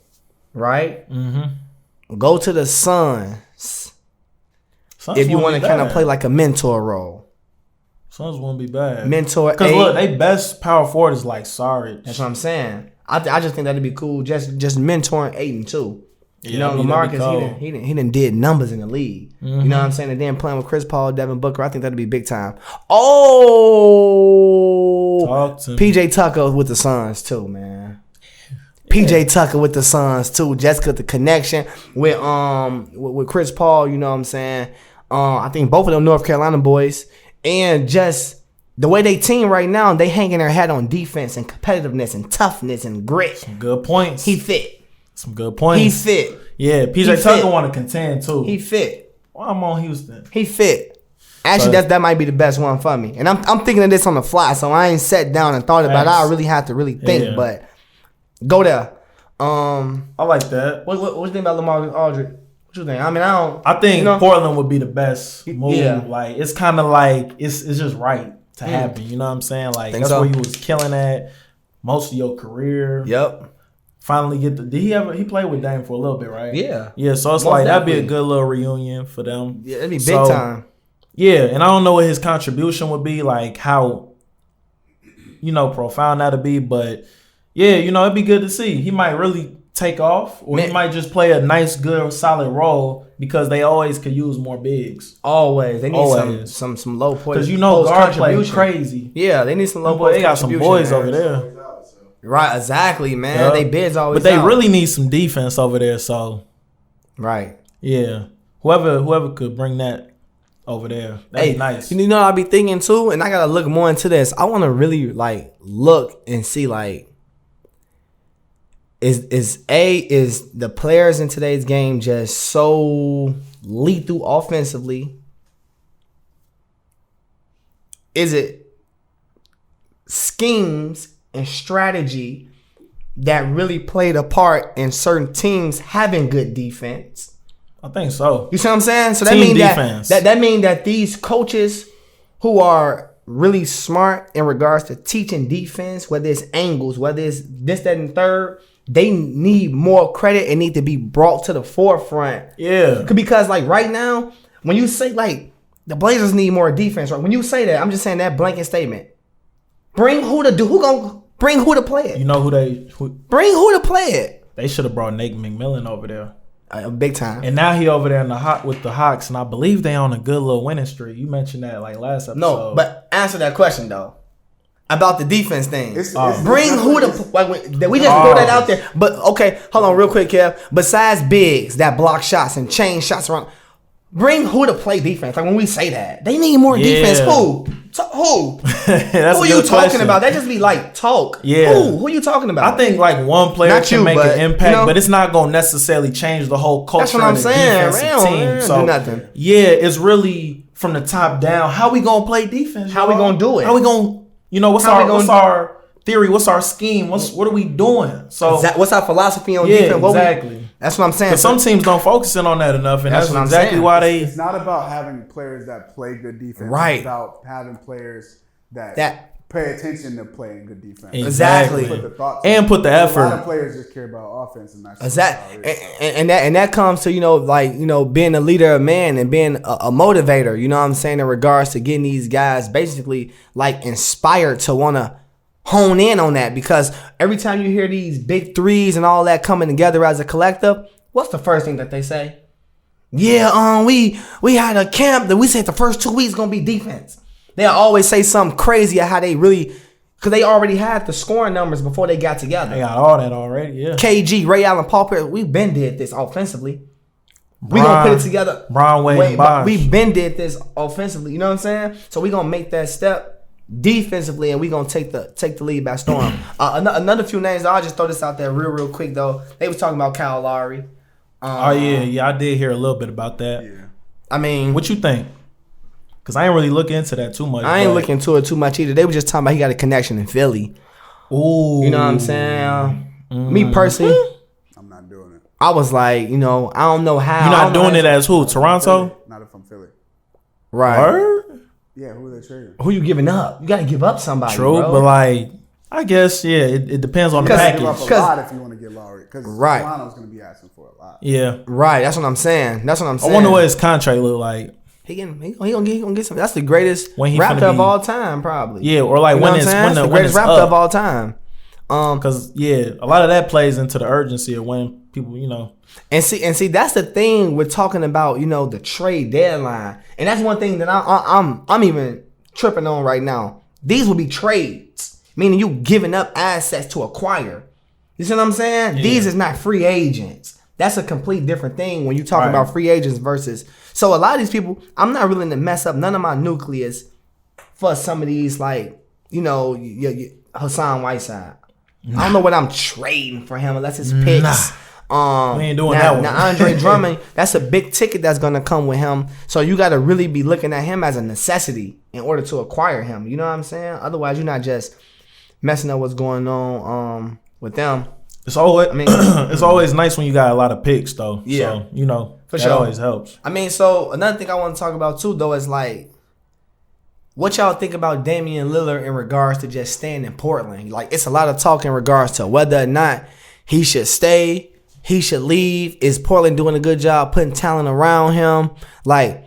S1: right? Mm-hmm. Go to the Suns if you want to kind of play like a mentor role.
S2: Suns won't be bad.
S1: Mentor,
S2: because look, they best power forward is like Saric.
S1: That's what I'm saying. I just think that'd be cool. Just mentoring Aiden too. You know, LaMarcus, he didn't did numbers in the league. Mm-hmm. You know what I'm saying? And then playing with Chris Paul, Devin Booker, I think that'd be big time. PJ Tucker with the Suns too, man. PJ Tucker with the Suns too. Just got the connection with Chris Paul. You know what I'm saying? I think both of them North Carolina boys, and just the way they team right now, they hanging their hat on defense and competitiveness and toughness and grit.
S2: Some good points.
S1: He fit.
S2: Some good points.
S1: He fit.
S2: Yeah, PJ Tucker want to contend too.
S1: He fit.
S2: Well, I'm on Houston.
S1: He fit. Actually, that might be the best one for me. And I'm thinking of this on the fly, so I ain't sat down and thought about it. I really have to really think, but go there.
S2: I like that.
S1: What you think about LaMarcus Aldridge? What you think?
S2: I think Portland would be the best move. Yeah. Like it's kind of like it's just right to happen. You know what I'm saying? Like that's where he was killing at. most of your career.
S1: Yep.
S2: Finally get the. Did he played with Dame for a little bit, right?
S1: Yeah.
S2: Yeah. So it's
S1: Most
S2: like that'd
S1: definitely.
S2: be a good little reunion for them.
S1: Yeah, it'd be big
S2: So,
S1: time.
S2: Yeah, and I don't know what his contribution would be, like how, profound that'd be, but yeah, it'd be good to see. He might really take off, or he might just play a nice, good, solid role because they always could use more bigs.
S1: Always, they need some low points.
S2: Because guard play crazy.
S1: Yeah, they need some low
S2: Boy,
S1: points.
S2: they got some boys over there.
S1: Right, exactly, man.
S2: Yep.
S1: They bids always.
S2: But they
S1: out.
S2: really need some defense over there. So,
S1: right.
S2: Yeah, whoever could bring that over there, that'd be nice.
S1: You know what I'll be thinking too, and I gotta look more into this. I want to really look and see is the players in today's game just so lethal offensively? Is it schemes and strategy that really played a part in certain teams having good defense?
S2: I think so.
S1: You see what I'm saying? So that
S2: Team
S1: means
S2: defense.
S1: that mean that these coaches who are really smart in regards to teaching defense, whether it's angles, whether it's this, that, and third, they need more credit and need to be brought to the forefront.
S2: Yeah.
S1: Because right now, when you say the Blazers need more defense, right? When you say that, I'm just saying that blanket statement. Bring who to play it?
S2: You know
S1: Bring who to play it?
S2: They should have brought Nate McMillan over there.
S1: Big time.
S2: And now he over there with the Hawks, and I believe they on a good little winning streak. You mentioned that last episode.
S1: No, but answer that question though about the defense thing. Bring who to we just throw that out there. But okay, hold on real quick, Kev. Besides bigs that block shots and chain shots around, bring who to play defense. When we say that, they need more defense. Who? Who?
S2: That's
S1: who are you talking about? That just be talk.
S2: Yeah.
S1: Who are you talking about?
S2: I think one player can make an impact, but it's not going to necessarily change the whole culture.
S1: That's what I'm saying.
S2: Team. So
S1: do nothing.
S2: Yeah, it's really from the top down. How we going to play defense?
S1: How we going to do it?
S2: How we going to, what's our theory? What's our scheme? What are we doing? So
S1: what's our philosophy on defense?
S2: Exactly.
S1: That's what I'm saying.
S2: Because some teams don't focus in on that enough, and that's exactly why they.
S3: It's not about having players that play good defense.
S1: Right.
S3: It's about having players that pay attention to playing good defense.
S1: Exactly.
S2: Put the effort.
S3: A lot of players just care about offense, and that's
S1: exactly. And that comes to being a leader of man and being a motivator. You know what I'm saying, in regards to getting these guys basically inspired to want to hone in on that, because every time you hear these big threes and all that coming together as a collective, what's the first thing that they say? Yeah, we had a camp that we said the first 2 weeks gonna be defense. They always say something crazy of how they really, because they already had the scoring numbers before they got together.
S2: They got all that already, yeah.
S1: KG, Ray Allen, Paul Pierce, we been did this offensively. We gonna put it together.
S2: Brian Wade, Bosh.
S1: We been did this offensively. You know what I'm saying? So we gonna make that step defensively, and we gonna take the lead by storm. Another few names. I'll just throw this out there real quick though. They was talking about Kyle Laurie.
S2: I did hear a little bit about that.
S3: Yeah.
S1: I mean,
S2: what you think? Because I ain't really looking into that too much.
S1: I ain't looking into it too much either. They were just talking about he got a connection in Philly.
S2: Ooh,
S1: you know what I'm saying? Me personally,
S3: I'm not doing it.
S1: I was like, I don't know how.
S2: You're not doing it as who? Toronto?
S3: Not if I'm Philly.
S1: Right.
S2: Word?
S3: Yeah, who are they trading?
S1: Who you giving up? You got to give up somebody.
S2: True,
S1: bro.
S2: but I guess it depends on the package.
S3: Give up a lot if you want to get Laurie, because Toronto's going to be asking for a lot.
S2: Yeah,
S1: right. That's what I'm saying.
S2: I wonder what his contract look like.
S1: He gonna get some. That's the greatest rapper of all time, probably.
S2: Yeah, or when
S1: the greatest rapper of all time.
S2: Because a lot of that plays into the urgency of when people,
S1: And see, that's the thing we're talking about. The trade deadline, and that's one thing that I'm even tripping on right now. These will be trades, meaning you giving up assets to acquire. You see what I'm saying? Yeah. These is not free agents. That's a complete different thing when you talk about free agents versus. So a lot of these people, I'm not willing to mess up none of my nucleus for some of these, Hassan Whiteside. Nah. I don't know what I'm trading for him unless it's picks.
S2: We ain't doing that one.
S1: Now Andre Drummond, that's a big ticket that's gonna come with him. So you got to really be looking at him as a necessity in order to acquire him. You know what I'm saying? Otherwise, you're not just messing up what's going on with them.
S2: It's always nice when you got a lot of picks, though.
S1: Yeah.
S2: So,
S1: for
S2: that
S1: sure.
S2: always helps.
S1: So another thing I want to talk about too, though, is what y'all think about Damian Lillard in regards to just staying in Portland? Like, it's a lot of talk in regards to whether or not he should stay, he should leave. Is Portland doing a good job putting talent around him? Like,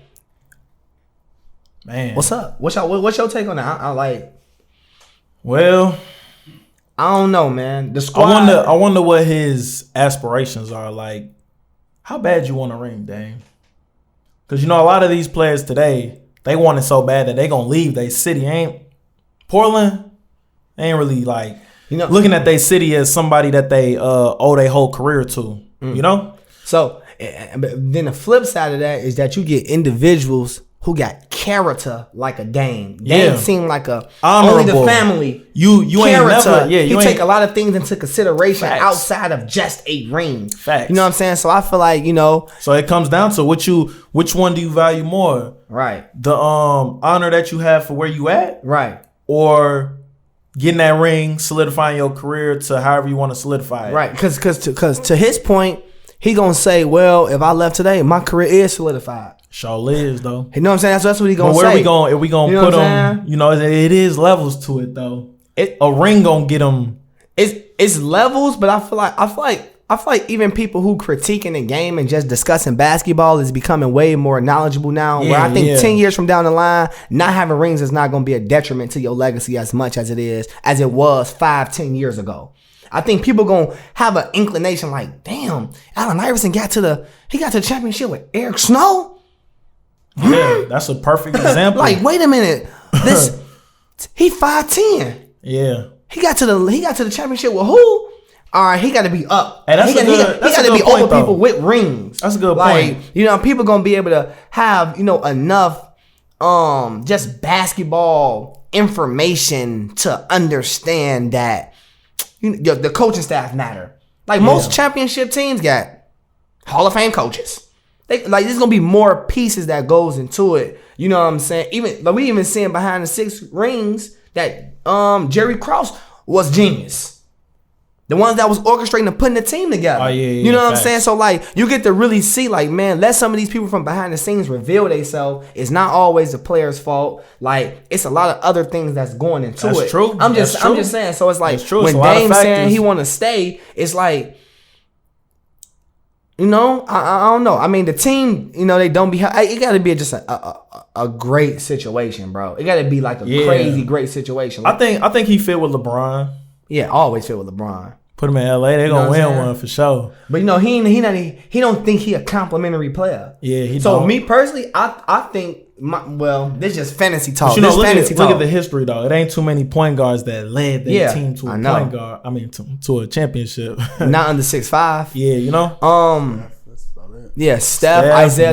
S2: man,
S1: what's up? What's your take on that? I like.
S2: Well,
S1: I don't know, man. The squad.
S2: I wonder what his aspirations are. Like, how bad you want to ring, Dame? Because a lot of these players today, they want it so bad that they gonna leave their city. Portland ain't really like looking at their city as somebody that they owe their whole career to.
S1: So, but then the flip side of that is that you get individuals who got character like a Dame. Dame seemed like a
S2: honorable.
S1: Only the family.
S2: You
S1: character.
S2: ain't never.
S1: He take a lot of things into consideration outside of just a ring.
S2: Facts.
S1: You know what I'm saying? So I feel like
S2: So it comes down to which one do you value more?
S1: Right.
S2: The honor that you have for where you at,
S1: right,
S2: or getting that ring, solidifying your career to however you want to solidify it.
S1: Right. Because to his point, he gonna say, well, if I left today, my career is solidified.
S2: Sure lives though.
S1: You know what I'm saying? That's what he gonna say.
S2: But where we gonna put him? It is levels to it though. A ring gonna get him.
S1: It's levels, but I feel like even people who critiquing the game and just discussing basketball is becoming way more knowledgeable now. Where I think 10 years from down the line, not having rings is not gonna be a detriment to your legacy as much as it was 5-10 years ago. I think people gonna have an inclination like, damn, Allen Iverson got to the championship with Eric Snow.
S2: Yeah, that's a perfect example.
S1: Like, wait a minute, he 5'10".
S2: Yeah,
S1: he got to the championship with who? All right, he got to be up.
S2: Hey,
S1: he got to be over people with rings.
S2: That's a good point.
S1: People gonna be able to have enough just basketball information to understand that the coaching staff matter. Like most championship teams got Hall of Fame coaches. There's gonna be more pieces that goes into it. You know what I'm saying? We even seeing behind the six rings that Jerry Krause was genius. The ones that was orchestrating and putting the team together.
S2: Oh, yeah,
S1: you know what I'm saying? So you get to really see man, let some of these people from behind the scenes reveal themselves. It's not always the player's fault. It's a lot of other things that's going into it.
S2: That's true.
S1: I'm just saying. So it's like when Dame's saying he want to stay, it's like. I don't know. I mean, the team, they don't be. It got to be just a great situation, bro. It got to be like a crazy great situation.
S2: I think he fit with LeBron.
S1: Yeah, always fit with LeBron.
S2: Put him in LA, they gonna win one for sure.
S1: But he don't think he a complimentary player.
S2: Yeah, he.
S1: So
S2: don't.
S1: Me personally, I think. This just fantasy talk.
S2: But look at the history though. It ain't too many point guards that led their team to a point guard. I mean, to a championship.
S1: Not under 6'5".
S2: Yeah,
S3: That's about it.
S1: Yeah, Steph, Isaiah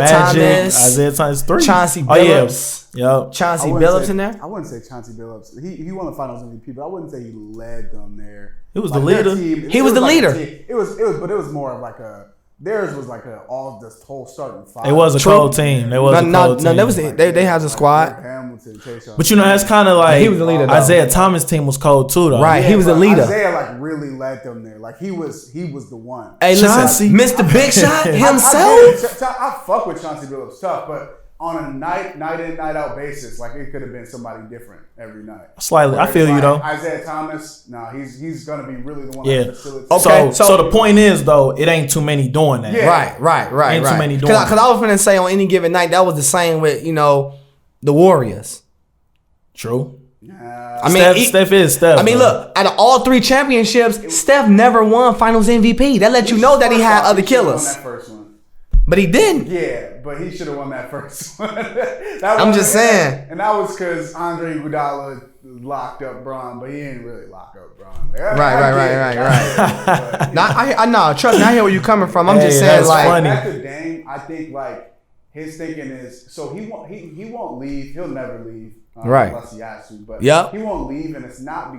S2: Thomas 3.
S1: Chauncey Billups.
S2: Yep.
S1: Chauncey Billups in there.
S3: I wouldn't say Chauncey Billups. He won the Finals MVP, but I wouldn't say he led them there.
S2: It was the leader.
S1: He was the leader.
S3: It was more of like a. Theirs was like this whole starting five.
S2: It was a cold team. They
S1: had a squad.
S3: Hamilton,
S2: but that's kind of like
S1: he was the leader.
S2: Isaiah Thomas' team was cold too, though.
S1: Right, he was the leader.
S3: Isaiah really led them there. He was the one.
S1: Hey, listen, Mr. Big Shot himself.
S3: I fuck with Chauncey Billups tough, but on a night in, night out basis, it could have been somebody different every night.
S2: Slightly, I feel you though.
S3: Isaiah Thomas, he's gonna be really the one.
S2: Yeah.
S3: That facilitates.
S2: Okay. So the point is though, it ain't too many doing that.
S1: Yeah. Right.
S2: Ain't too many doing that.
S1: Because I was gonna say on any given night that was the same with the Warriors.
S2: True.
S3: Steph
S2: is Steph.
S1: I mean, look, out of all 3 championships, Steph never won Finals MVP. That let you know that he had other killers.
S3: That first one.
S1: But he didn't.
S3: Yeah, but he should have won that first one.
S1: I'm just saying.
S3: And that was because Andre Iguodala locked up Bron, but he didn't really lock up Bron.
S1: Right. I know. Trust me, I hear where you're coming from. I'm just saying,
S2: funny.
S3: Back to Dame, I think his thinking is so he won't leave. He'll never leave.
S1: Right.
S3: Unless he has to, but
S1: he
S3: won't leave, and it's not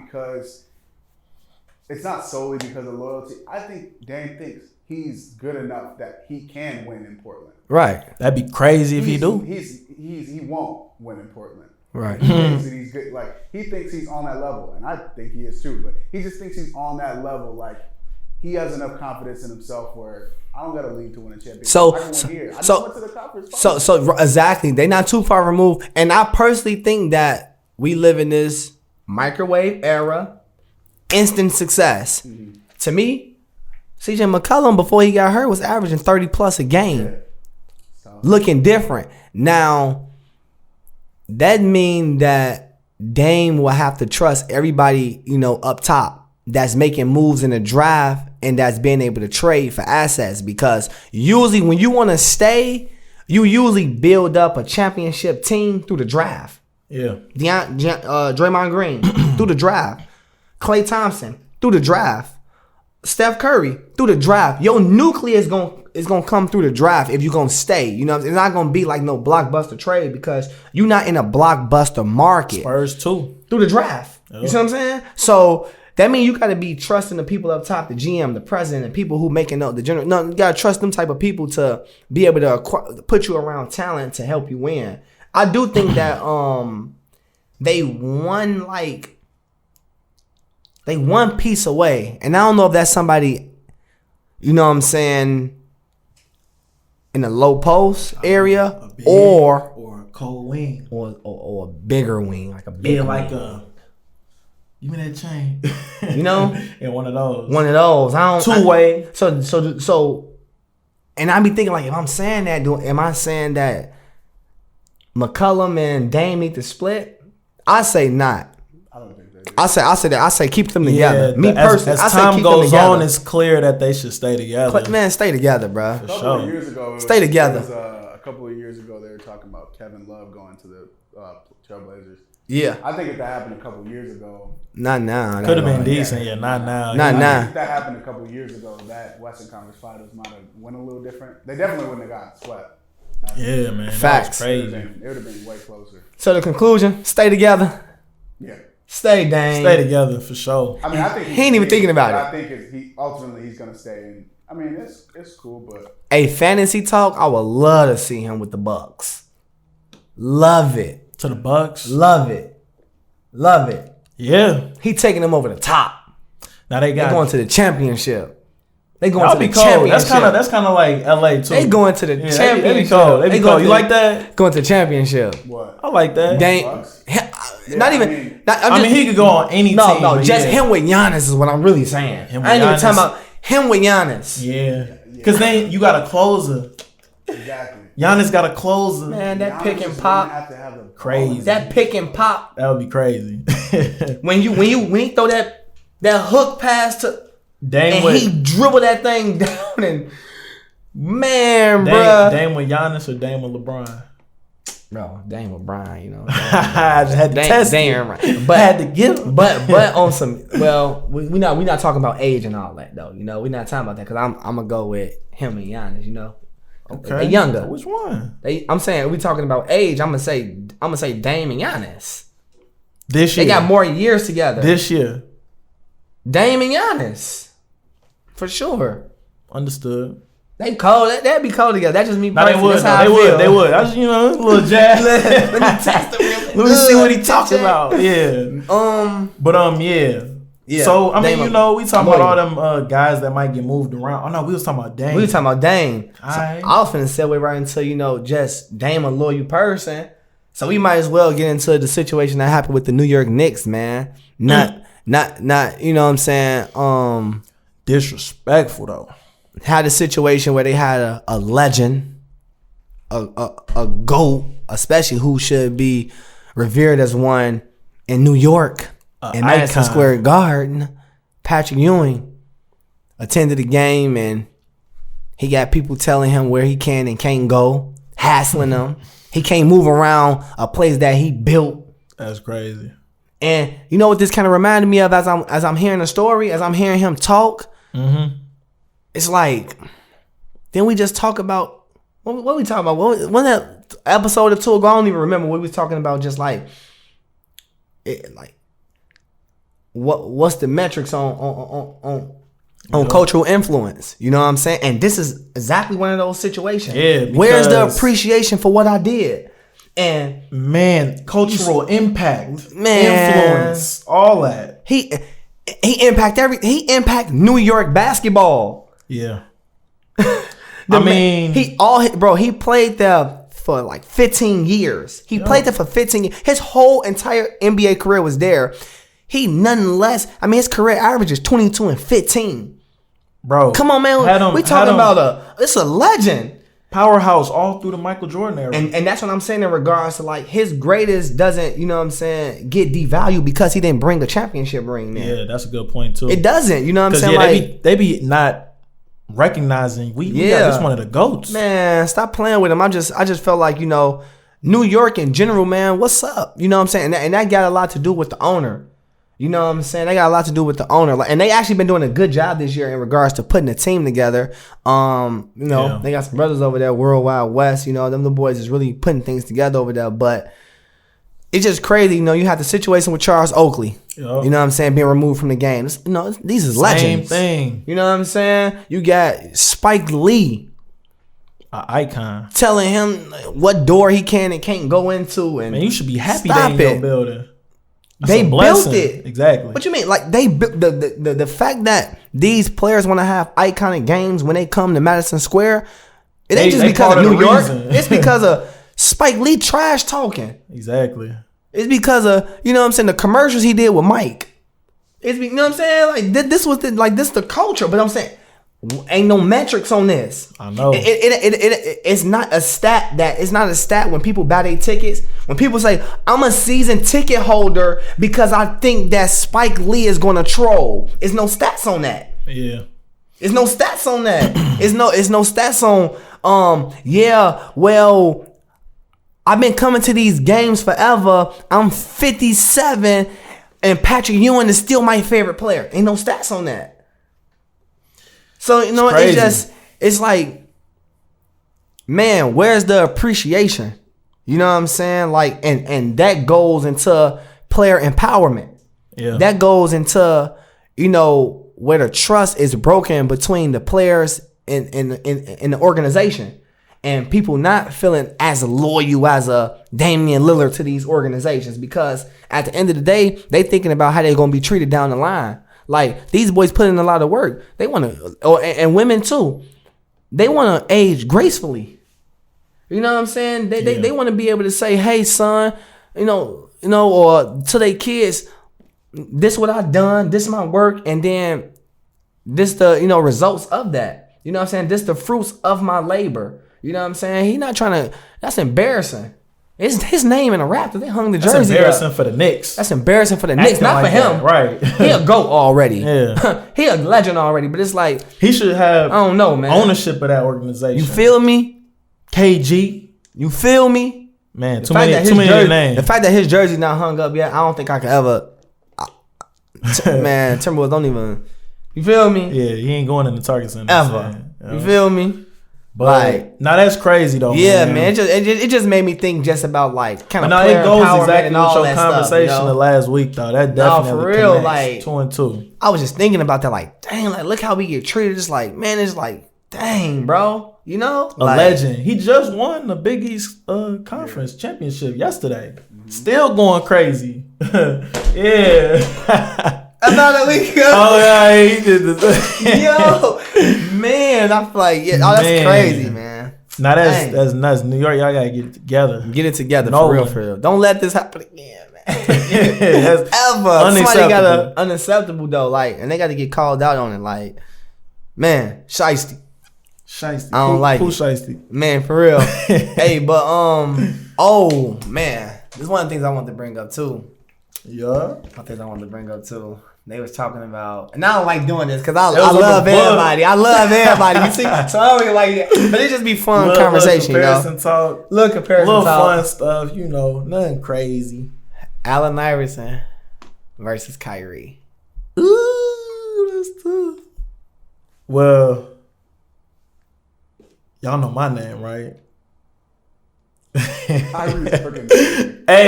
S3: solely because of loyalty. I think Dame thinks he's good enough that he can win in Portland.
S1: Right.
S2: That'd be crazy if he do.
S3: He won't win in Portland.
S1: Right.
S3: He thinks that he's good. He thinks he's on that level, and I think he is too. But he just thinks he's on that level. he has enough confidence in himself where I don't got to lead to win a championship.
S1: So,
S3: I can win here. I just went to the conference finals.
S1: So exactly, they're not too far removed. And I personally think that we live in this microwave era, instant success. Mm-hmm. To me, CJ McCollum before he got hurt was averaging 30 plus a game, looking different. Now, that means that Dame will have to trust everybody, up top that's making moves in the draft and that's being able to trade for assets, because usually when you want to stay, you usually build up a championship team through the draft.
S2: Yeah.
S1: Draymond Green through the draft. Klay Thompson through the draft. Steph Curry through the draft. Your nucleus is gonna come through the draft if you're gonna stay. It's not gonna be like no blockbuster trade because you're not in a blockbuster market.
S2: Spurs too.
S1: Through the draft. Yep. You see what I'm saying? So that means you gotta be trusting the people up top, the GM, the president, and people who making up the general. No, you gotta trust them type of people to be able to put you around talent to help you win. I do think that they one piece away. And I don't know if that's somebody, in a low post area or
S2: a cold wing.
S1: Or a bigger wing, like a big wing.
S2: Give me that chain.
S1: And
S2: one of those.
S1: One of those. I don't
S2: two-way.
S1: So and I be thinking like, if I'm saying that, am I saying that McCollum and Dame need to split? I say not.
S3: I don't think they do.
S1: I say keep them together.
S2: Yeah,
S1: Me personally,
S2: as
S1: I say
S2: time
S1: keep
S2: goes
S1: them together.
S2: on, it's clear that they should stay together.
S1: Man, stay together, bro.
S3: A couple of years ago,
S1: Stay together.
S3: A couple of years ago, they were talking about Kevin Love going to the Trailblazers.
S1: Yeah.
S3: I think if that happened a couple of years ago,
S1: Not now.
S2: Could have been decent. Yeah, not now.
S1: Not now.
S3: If that happened a couple of years ago, that Western Conference Finals might have went a little different. They definitely wouldn't have gotten swept.
S2: Yeah, man.
S1: Facts.
S2: That was crazy.
S3: It would have been way closer.
S1: So the conclusion: stay together.
S3: Yeah.
S1: Stay, Dame.
S2: Stay together for sure.
S3: I mean, I think
S1: he ain't even thinking about it.
S3: I think ultimately he's gonna stay. And I mean, it's cool, but
S1: A fantasy talk. I would love to see him with the Bucks. Love it.
S2: To the Bucks.
S1: Love it. Love it.
S2: Yeah.
S1: He taking them over the top.
S2: Now they
S1: They going to the championship. They going
S2: That'll
S1: to
S2: be
S1: the
S2: cold.
S1: championship.
S2: That's kind of like LA too.
S1: They going to the championship.
S2: They be cold. They be cold. You like that?
S1: Going to the championship.
S3: what?
S2: I like that.
S1: Dame. Not
S3: I
S1: even.
S3: mean-
S2: I mean, he could go on any team.
S1: No,
S2: but
S1: just
S2: yeah.
S1: him with Giannis is what I'm really saying.
S2: Him with
S1: I ain't even
S2: Giannis.
S1: talking about him with Giannis.
S2: Yeah. Because then you got a closer.
S3: Exactly.
S2: Giannis got a closer.
S1: Man, that
S3: Giannis
S1: pick and
S3: is
S1: pop.
S3: gonna have to have the
S2: Crazy.
S1: That pick and pop.
S2: That would be crazy.
S1: When he throw that hook pass to
S2: Dame
S1: and
S2: with
S1: he dribble that thing down and man, bruh.
S2: Dame with Giannis or Dame with LeBron?
S1: Bro, Dame with Brian,
S2: I just had to test
S1: Dame,
S2: it.
S1: right. But
S2: I had to get him.
S1: But on some, well, we not talking about age and all that though. We're not talking about that because I'm gonna go with him and Giannis.
S2: Okay.
S1: They younger.
S2: Which one?
S1: I'm saying we talking about age. I'm gonna say Dame and Giannis.
S2: This year.
S1: They got more years together.
S2: This year.
S1: Dame and Giannis, for sure.
S2: Understood.
S1: They cold. That'd be cold together. That's just me.
S2: No, they
S1: personally.
S2: would.
S1: That's how I
S2: They
S1: feel.
S2: would. They would. I just, a little jazz.
S1: Let me test him.
S2: Let me see what he talking about. Yeah. But yeah.
S1: Yeah.
S2: So I mean,
S1: Dame,
S2: we talking about all them guys that might get moved around. Oh no, we was talking about Dame.
S1: We was talking about Dame. So
S2: Aight.
S1: I was finna segue right into just Dame a loyal person. So we might as well get into the situation that happened with the New York Knicks, man. Not you know what I'm saying?
S2: Disrespectful though.
S1: Had a situation where they had a legend, a GOAT, especially who should be revered as one in New York, in Madison
S2: icon.
S1: Square Garden. Patrick Ewing attended the game and he got people telling him where he can and can't go, hassling him. He can't move around a place that he built.
S2: That's crazy.
S1: And you know what this kind of reminded me of as I'm hearing the story, as I'm hearing him talk.
S2: Mm-hmm.
S1: It's like, then we just talk about what we talking about. When that episode or two ago, I don't even remember what we was talking about. Just what's the metrics on cultural influence? You know what I'm saying? And this is exactly one of those situations.
S2: Yeah.
S1: Where's the
S2: because-
S1: appreciation for what I did? And
S2: Man, cultural impact,
S1: Man.
S2: influence, all that.
S1: he He impact New York basketball.
S2: Yeah.
S1: He played there for like 15 years. He played there for 15 years. His whole entire NBA career was there. He nonetheless, his career average is 22 and 15.
S2: Bro.
S1: Come on, man. We talking about it's a legend.
S2: Powerhouse all through the Michael Jordan era.
S1: And that's what I'm saying in regards to like his greatest doesn't, get devalued because he didn't bring a championship ring there.
S2: Yeah, that's a good point too.
S1: It doesn't, you know what I'm saying?
S2: They be not recognizing we got this one of the GOATs.
S1: Man, stop playing with him. I just felt like, New York in general, man, what's up? You know what I'm saying? And that got a lot to do with the owner. You know what I'm saying? They got a lot to do with the owner. And they actually been doing a good job this year in regards to putting a team together. They got some brothers over there, Worldwide West. Them the boys is really putting things together over there. But it's just crazy. You have the situation with Charles Oakley. Yep. You know what I'm saying? Being removed from the game. These is legends.
S2: Same thing.
S1: You know what I'm saying? You got Spike Lee.
S2: An icon.
S1: Telling him what door he can and can't go into. And
S2: man, you should be happy they in your building.
S1: They built it.
S2: Exactly.
S1: What you mean? Like they built the fact that these players want to have iconic games when they come to Madison Square. It ain't just because of New York. It's because of Spike Lee trash talking.
S2: Exactly.
S1: It's because of the commercials he did with Mike. It's what I'm saying. Like this was the culture. But I'm saying ain't no metrics on this.
S2: I know.
S1: It's not a stat when people buy their tickets. When people say, I'm a season ticket holder because I think that Spike Lee is going to troll. There's no stats on that.
S2: Yeah.
S1: There's no stats on that. It's no stats on, I've been coming to these games forever. I'm 57 and Patrick Ewing is still my favorite player. Ain't no stats on that. So, it's like, man, where's the appreciation? You know what I'm saying? Like, and that goes into player empowerment.
S2: Yeah.
S1: That goes into, where the trust is broken between the players in the organization. And people not feeling as loyal as a Damian Lillard to these organizations. Because at the end of the day, they thinking about how they're going to be treated down the line. Like, these boys put in a lot of work. They want to, and women too, they want to age gracefully. You know what I'm saying? They want to be able to say, hey, son, or to their kids, this what I done, this my work, and then this the, results of that. You know what I'm saying? This the fruits of my labor. You know what I'm saying? He not trying to, that's embarrassing. It's his name in the Raptors. They hung the jersey.
S2: That's embarrassing for the Knicks.
S1: That's embarrassing for the Knicks, not for him.
S2: Right.
S1: He a GOAT already.
S2: Yeah.
S1: He a legend already, but it's like,
S2: he should have
S1: I don't know, man.
S2: ownership of that organization.
S1: You feel me?
S2: KG.
S1: You feel me?
S2: Man, too many names.
S1: The fact that his jersey not hung up yet, I don't think I could ever. Man, Timberwolves don't even. You feel me?
S2: Yeah, he ain't going in the Target Center.
S1: Ever. You feel me?
S2: But now that's crazy though.
S1: Yeah, man. It just made me think just about like kind of.
S2: No, it goes exactly with your conversation
S1: stuff,
S2: the last week though. That definitely
S1: for real, like
S2: 2 and 2.
S1: I was just thinking about that, like, dang, like look how we get treated. Just like, man, it's like, dang, bro,
S2: a
S1: like,
S2: legend. He just won the Big East Conference Championship yesterday. Still going crazy. Yeah.
S1: Another week.
S2: Oh yeah, he did this.
S1: Yo, man, I feel like that's crazy, man.
S2: Now that's nuts. New York, y'all gotta get it together.
S1: Get it together for real. Don't let this happen again, man.
S2: That's
S1: ever.
S2: Unacceptable.
S1: Somebody got unacceptable though, like, and they got to get called out on it, like, man, shiesty.
S2: I
S1: don't like it.
S2: Shiesty.
S1: Man, for real. Hey, but oh man, this is one of the things I want to bring up too.
S2: Yeah.
S1: They was talking about, and I don't like doing this because I love everybody. I love everybody. You see, so I don't really like it, but it just be fun conversation,
S2: comparison talk.
S1: Little comparison
S2: little
S1: talk.
S2: Fun stuff, nothing crazy.
S1: Allen Iverson versus Kyrie.
S2: Ooh, that's tough. Well, y'all know my name, right? Hey,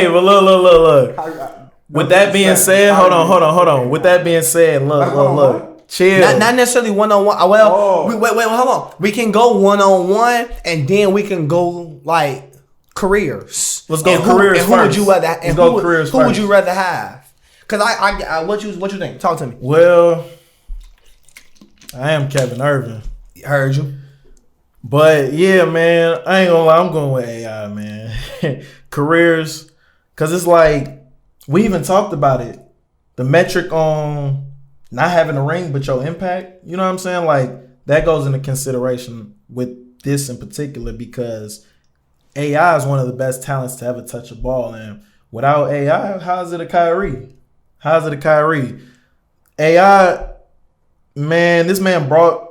S2: but look. With that being said, hold on. With that being said, look. Chill.
S1: Not necessarily one-on-one. Well, wait, hold on. We can go one-on-one, and then we can go like careers.
S2: Let's go careers first.
S1: Who would you rather? And who would you rather have? Cause I what you think? Talk to me.
S2: Well, I am Kevin Irving.
S1: Heard you.
S2: But yeah, man, I ain't gonna lie, I'm going with AI, man. Careers, cause it's like we even talked about it. The metric on not having a ring, but your impact. You know what I'm saying? Like that goes into consideration with this in particular because AI is one of the best talents to ever touch a ball, and without AI, how's it a Kyrie? How's it a Kyrie? AI, man, this man brought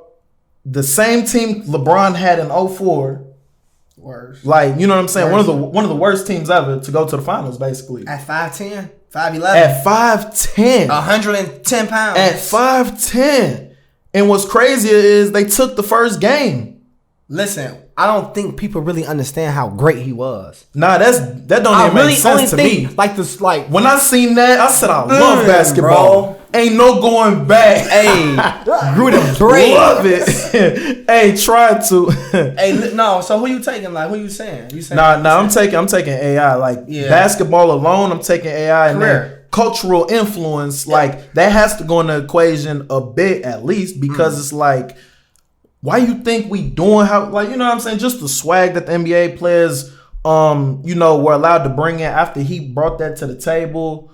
S2: the same team LeBron had in 04.
S1: Worse.
S2: Like, you know what I'm saying? One of the worst teams ever to go to the finals, basically.
S1: At 5'10", 5'11".
S2: At 5'10".
S1: 110 pounds.
S2: At 5'10". And what's crazier is they took the first game.
S1: Listen, I don't think people really understand how great he was.
S2: Nah, that don't even make sense to me.
S1: Like this, like
S2: when I seen that, I said I love basketball.
S1: Bro.
S2: Ain't no going back.
S1: Hey, grew the brain.
S2: Love it. Hey, try to.
S1: Hey, no. So who you taking? Like, who you saying? You saying?
S2: Nah. I'm taking AI. Like basketball alone, I'm taking AI and then cultural influence. Like that has to go in the equation a bit at least because it's like, why you think we doing how? Like, you know what I'm saying? Just the swag that the NBA players, were allowed to bring in after he brought that to the table.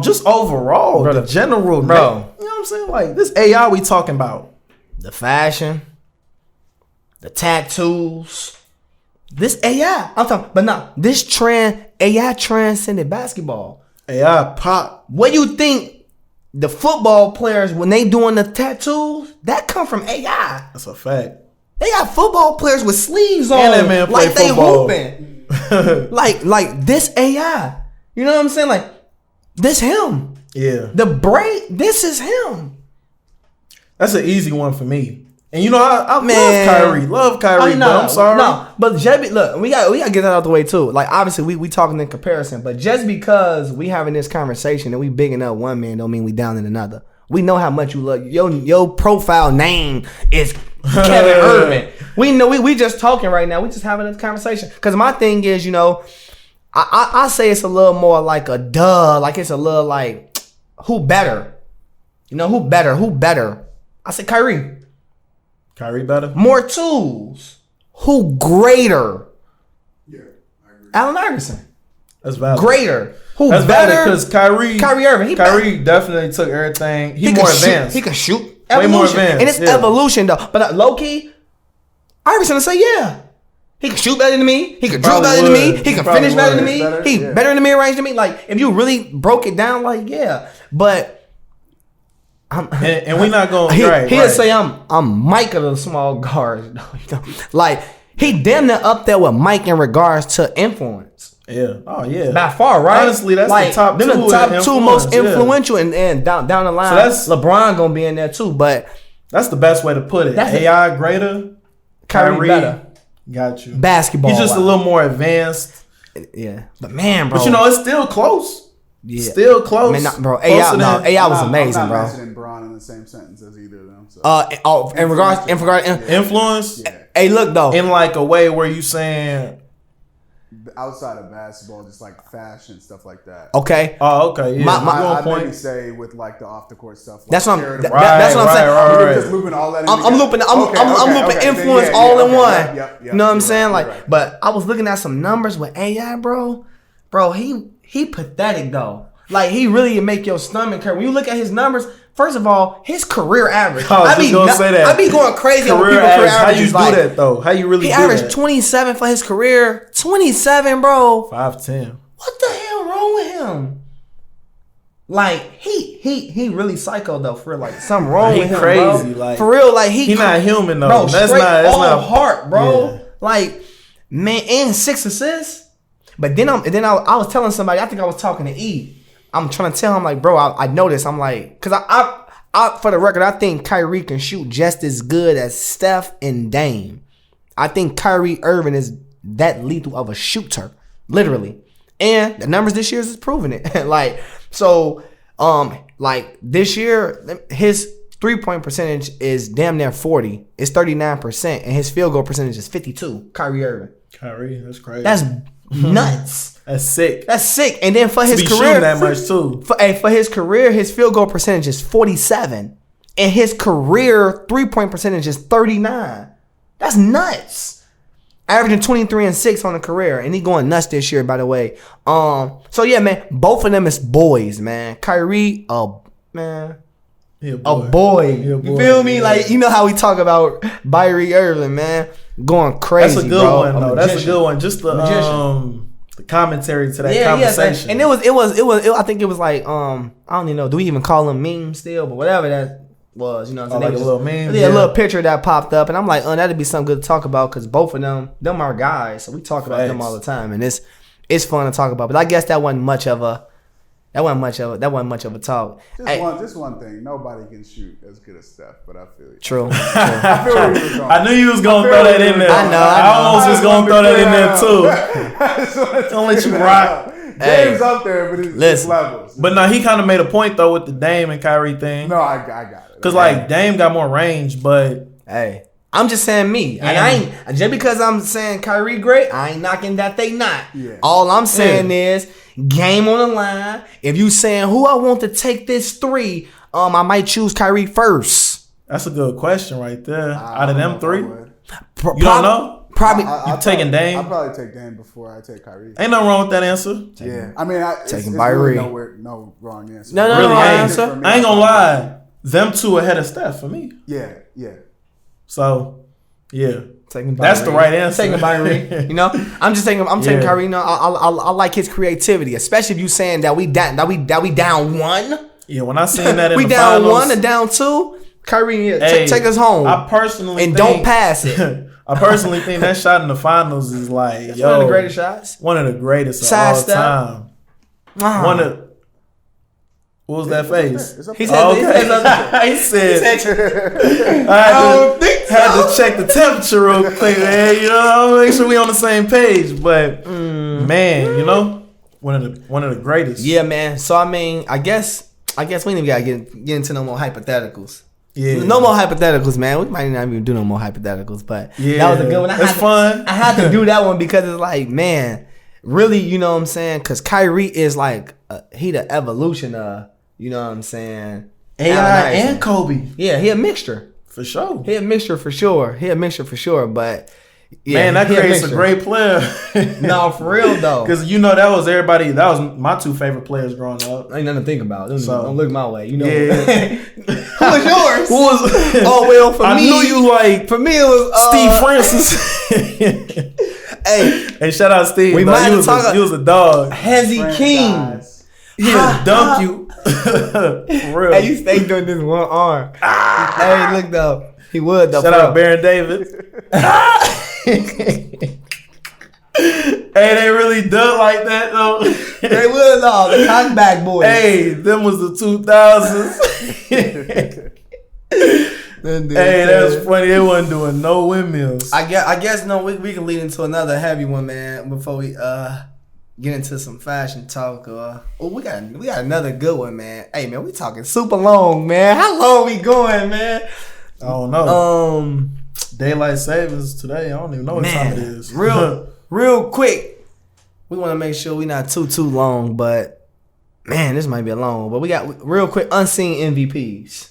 S2: Just overall, bro, the general, bro. You know what I'm saying? Like this AI we talking about.
S1: The fashion, the tattoos, this AI. I'm talking, but no, this trend, AI transcended basketball.
S2: AI pop.
S1: What do you think the football players, when they doing the tattoos, that come from AI?
S2: That's a fact.
S1: They got football players with sleeves on,
S2: and that man play
S1: like
S2: football.
S1: they hooping. like this AI. You know what I'm saying? Like, this him.
S2: Yeah.
S1: The braid, this is him.
S2: That's an easy one for me. And I love Kyrie.
S1: No,
S2: but I'm sorry.
S1: No, but look, we got to get that out the way too. Like obviously we talking in comparison, but just because we having this conversation and we bigging up one man don't mean we down in another. We know how much you love your profile name is Kevin Irving. We know we just talking right now. We just having this conversation. Cause my thing is, I say it's a little more like a duh. Like it's a little like, who better? Who better? I say Kyrie.
S2: Kyrie better?
S1: More tools. Who greater?
S3: Yeah, I agree.
S1: Allen Iverson.
S2: That's valid.
S1: Greater. Who
S2: That's
S1: better?
S2: Because Kyrie
S1: Irving.
S2: Kyrie definitely took everything. He more advanced.
S1: He can shoot.
S2: Way more advanced.
S1: And it's evolution though. But low key, Iverson will say yeah. He can shoot better than me. He can dribble better than me. He can finish better than me. He better in the mid-range than me. Like, if you really broke it down, like, yeah. But
S2: and we not going
S1: he'll say I'm Mike of the small guards. Like, he damn near up there with Mike in regards to influence.
S2: Yeah. Oh yeah.
S1: By far, right?
S2: Honestly, that's
S1: like,
S2: the top two.
S1: The top two most influential, and down the line, so that's LeBron gonna be in there too. But
S2: that's the best way to put it. AI greater, Kyrie better. Got you.
S1: Basketball.
S2: He's just a little more advanced.
S1: Yeah. But man, bro.
S2: But it's still close.
S1: Yeah.
S2: Still close.
S1: Man, bro. AI was amazing,
S3: I'm not
S1: bro.
S3: mentioning Bron in the same sentence as either of them. So.
S1: In regards
S2: influence.
S1: Yeah. Hey, look though.
S2: In like a way where you saying
S3: outside of basketball, just like fashion stuff like that.
S1: Okay.
S2: Oh, okay. Yeah.
S3: I'd maybe say with like the off the court stuff. Like
S1: that's what I'm. That's what I'm saying.
S2: Right.
S3: Just looping all that.
S1: I'm looping. I'm looping influence all in one. You know what I'm saying? Like,
S3: right.
S1: But I was looking at some numbers with AI, bro. Bro, he pathetic though. Like he really make your stomach hurt when you look at his numbers. First of all, his career average.
S2: I be gonna say that.
S1: I be going crazy on people's
S2: career
S1: averages.
S2: How you do that though? How you really?
S1: He
S2: do
S1: averaged
S2: that?
S1: 27 for his career. 27, bro.
S2: 5'10".
S1: What the hell wrong with him? Like he really psycho though. For real, like something wrong with him,
S2: crazy,
S1: bro.
S2: like
S1: for real, like
S2: he not human though.
S1: Bro,
S2: that's
S1: all
S2: not
S1: heart, bro.
S2: Yeah.
S1: Like man, and 6 assists. But then I was telling somebody. I think I was talking to E. I'm trying to tell him like, bro, I noticed. I'm like, cause I for the record, I think Kyrie can shoot just as good as Steph and Dame. I think Kyrie Irving is that lethal of a shooter, literally. And the numbers this year is proving it. Like, so, like this year, his 3-point percentage is damn near 40. It's 39%, and his field goal percentage is 52. Kyrie Irving.
S2: Kyrie, that's crazy.
S1: That's Nuts.
S2: That's sick.
S1: That's sick. And then for his
S2: be
S1: career,
S2: shooting that much too.
S1: For his career, his field goal percentage is 47, and his career 3-point percentage is 39. That's nuts. Averaging 23 and 6 on the career, and he going nuts this year, by the way. So yeah, man, both of them is boys, man. Kyrie, man. A boy. You feel me? Yeah. Like, you know how we talk about Kyrie Irving, man, going crazy.
S2: That's a good one, though. That's a good one. Just the commentary to that conversation.
S1: And it was. I think it was like, I don't even know. Do we even call them memes still? But whatever that was, you know what I'm saying?
S2: Like a little meme.
S1: Yeah, a little picture that popped up, and I'm like, that'd be something good to talk about because both of them are guys, so we talk about them all the time, and it's fun to talk about. But I guess that wasn't much of a talk.
S3: Just one thing. Nobody can shoot as good as Steph, but I feel you.
S1: True.
S3: I feel where you was going.
S2: I knew you was gonna throw that in there.
S1: I know.
S2: I almost was gonna throw that in there too. Don't let you rock.
S3: Dame's up there, but it's levels.
S2: But no, he kind of made a point though with the Dame and Kyrie thing.
S3: No, I got it.
S2: Because like Dame got more range, but
S1: hey, I'm just saying me. And I ain't just because I'm saying Kyrie great, I ain't knocking that they not.
S3: Yeah.
S1: All I'm saying is game on the line. If you saying who I want to take this 3, I might choose Kyrie first.
S2: That's a good question right there. Out of them 3, you don't know?
S1: Probably
S2: you taking Dame?
S3: I'll probably take Dame before I take Kyrie.
S2: Ain't nothing wrong with that answer.
S3: Yeah, I mean,
S1: taking Kyrie.
S3: Really no wrong answer.
S1: No,
S2: really
S1: answer.
S2: I ain't gonna lie. Them 2 ahead of Steph for me.
S3: Yeah.
S2: So, yeah.
S1: That's
S2: the right answer.
S1: Taking Kyrie, you know. I'm taking Kyrie. You know, I like his creativity, especially if you saying that we down 1.
S2: Yeah, when I seen that in
S1: we
S2: the
S1: down
S2: finals,
S1: 1 and down 2. Kyrie, take us home.
S2: I personally
S1: don't pass it.
S2: I personally think that shot in the finals is like
S1: one of the greatest shots.
S2: One of the greatest
S1: Side
S2: of all
S1: step.
S2: time. One of what was that face?
S1: He said
S2: I had to check the temperature real quick, man. You know, make sure we on the same page. But man, you know, one of the greatest.
S1: Yeah, man. So I mean, I guess we ain't even gotta get into no more hypotheticals. Yeah, no more hypotheticals, man. We might not even do no more hypotheticals, but that was a good one.
S2: It's fun.
S1: I had to do that one because it's like, man, really, you know what I'm saying? Because Kyrie is like he the evolution of, you know what I'm saying?
S2: AI and Kobe.
S1: Yeah, he a mixture
S2: for sure.
S1: He a mixture for sure. But yeah,
S2: man, that creates a great player.
S1: No, for real though.
S2: Because you know that was my 2 favorite players growing up.
S1: Ain't nothing to think about. Don't look my way. You know.
S2: Yeah.
S1: Who was yours?
S2: Who was?
S1: Oh well, for
S2: I
S1: me,
S2: knew you like.
S1: For me, it was
S2: Steve Francis. Hey, shout out Steve.
S1: We might have to talk.
S2: He was a dog.
S1: Hezzy King.
S2: He'll dunk you. For real.
S1: Hey, you stay doing this one arm. Hey, look though. He would though.
S2: Shout out Baron David. Hey, they really done like that though.
S1: They would though. The cockback boys.
S2: Hey, them was the 2000s. Hey, that was funny. They wasn't doing no windmills.
S1: I guess no. We can lead into another heavy one, man. Before we get into some fashion talk. We got another good one, man. Hey, man, we talking super long, man. How long we going, man?
S2: I don't know. Daylight savings today. I don't even know what time it is.
S1: Real quick. We want to make sure we not too long, but man, this might be a long one. But we got real quick unseen MVPs.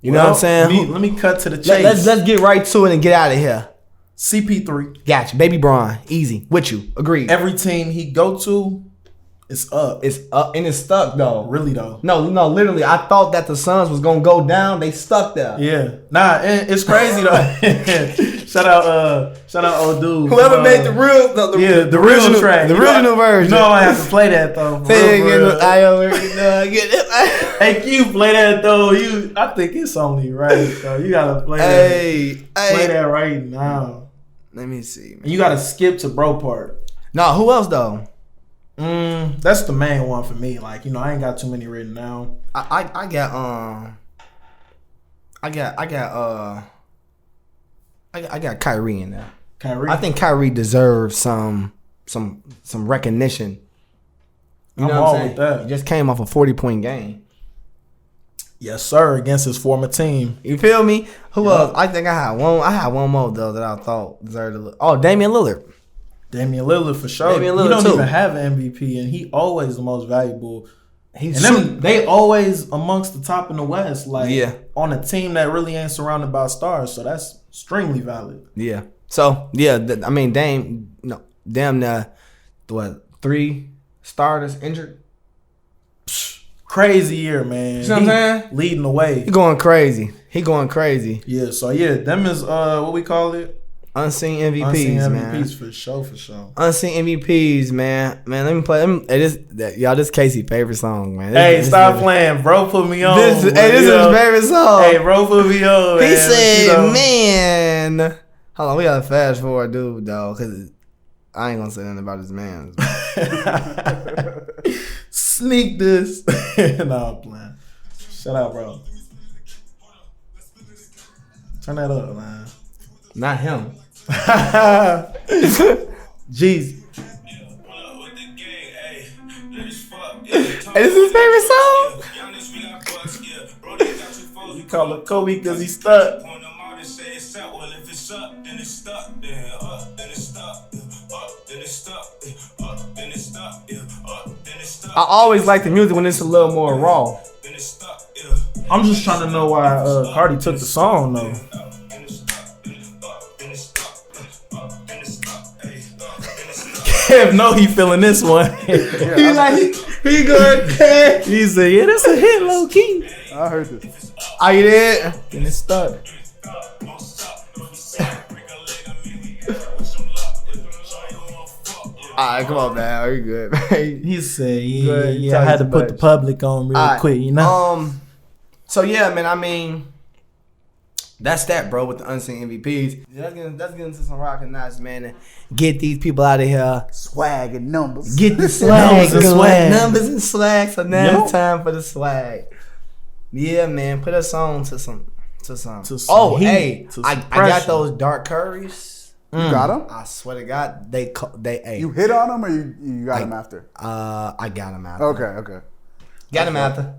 S1: You know what I'm saying?
S2: Let me cut to the chase.
S1: Let's get right to it and get out of here.
S2: CP3.
S1: Gotcha. Baby Bron. Easy. With you. Agreed.
S2: Every team he go to, it's up.
S1: It's up and it's stuck though.
S2: Really though.
S1: No, literally. I thought that the Suns was gonna go down. They stuck there.
S2: Yeah. Nah, it's crazy though. Shout out old dude.
S1: Whoever made the
S2: original track.
S1: The original version.
S2: No, I have to play that though. Hey, can you play that though? I think it's only right though. You gotta play that. Play that right now.
S1: Let me see. Man.
S2: You gotta skip to bro part.
S1: No, who else though?
S2: That's the main one for me. Like, you know, I ain't got too many written down.
S1: I got Kyrie in there.
S2: Kyrie.
S1: I think Kyrie deserves some recognition. You know what I'm saying?
S2: With that.
S1: He just came off a 40-point game.
S2: Yes, sir. Against his former team.
S1: You feel me? Who else? I think I had one more though that I thought deserved a look. Oh, Damian Lillard.
S2: Damian Lillard for sure.
S1: Damian Lillard
S2: he don't
S1: too.
S2: even have an MVP, and he always the most valuable.
S1: He's
S2: They always amongst the top in the West, like
S1: on
S2: a team that really ain't surrounded by stars. So that's extremely valid.
S1: Yeah. So I mean, damn, what 3 starters injured?
S2: Crazy year, man.
S1: You know what I'm saying?
S2: Leading the way.
S1: He going crazy.
S2: Yeah. So them is what we call it.
S1: Unseen MVPs,
S2: Unseen
S1: man.
S2: MVPs for sure.
S1: Unseen MVPs, man. Let me play. This Casey favorite song, man.
S2: Hey, stop playing, bro. Put me on.
S1: This is his favorite song.
S2: Hey, bro, put me on.
S1: He
S2: man.
S1: said, "Man, hold on, we gotta fast forward, dude, though, because I ain't gonna say nothing about his man."
S2: Sneak this. Nah, I'm playing. Shut up, bro. Turn that up, man.
S1: Not him.
S2: Jeez.
S1: Hey, this is his favorite song?
S2: You call it Kobe because he's stuck.
S1: I always like the music when it's a little more raw.
S2: I'm just trying to know why Cardi took the song, though. Kev know he feeling this one.
S1: He like, he good.
S2: He said, yeah, that's a hit, low key.
S3: I heard this.
S1: Are you there?
S2: And it's stuck.
S1: Alright, come on, man. Are you good?
S2: He said,
S1: Good.
S2: yeah, I had to put the public on real quick, you know?
S1: So yeah, man, I mean, that's that, bro, with the unseen MVPs. Let's get into some rockin' nights, man, and get these people out of here.
S3: Swag and numbers.
S1: Get the swag
S2: Numbers and
S1: going.
S2: swag.
S1: Numbers and swag. So now
S2: Yep.
S1: it's time for the swag. Yeah, man, put us on to some.
S2: To some
S1: Oh,
S2: heat,
S1: hey,
S2: to
S1: I
S2: some
S1: got
S2: pressure.
S1: those dark curries.
S3: You got him?
S1: I swear to God, they hey.
S3: You hit on him or you got him after?
S1: I got them after.
S3: Okay.
S1: Got them after.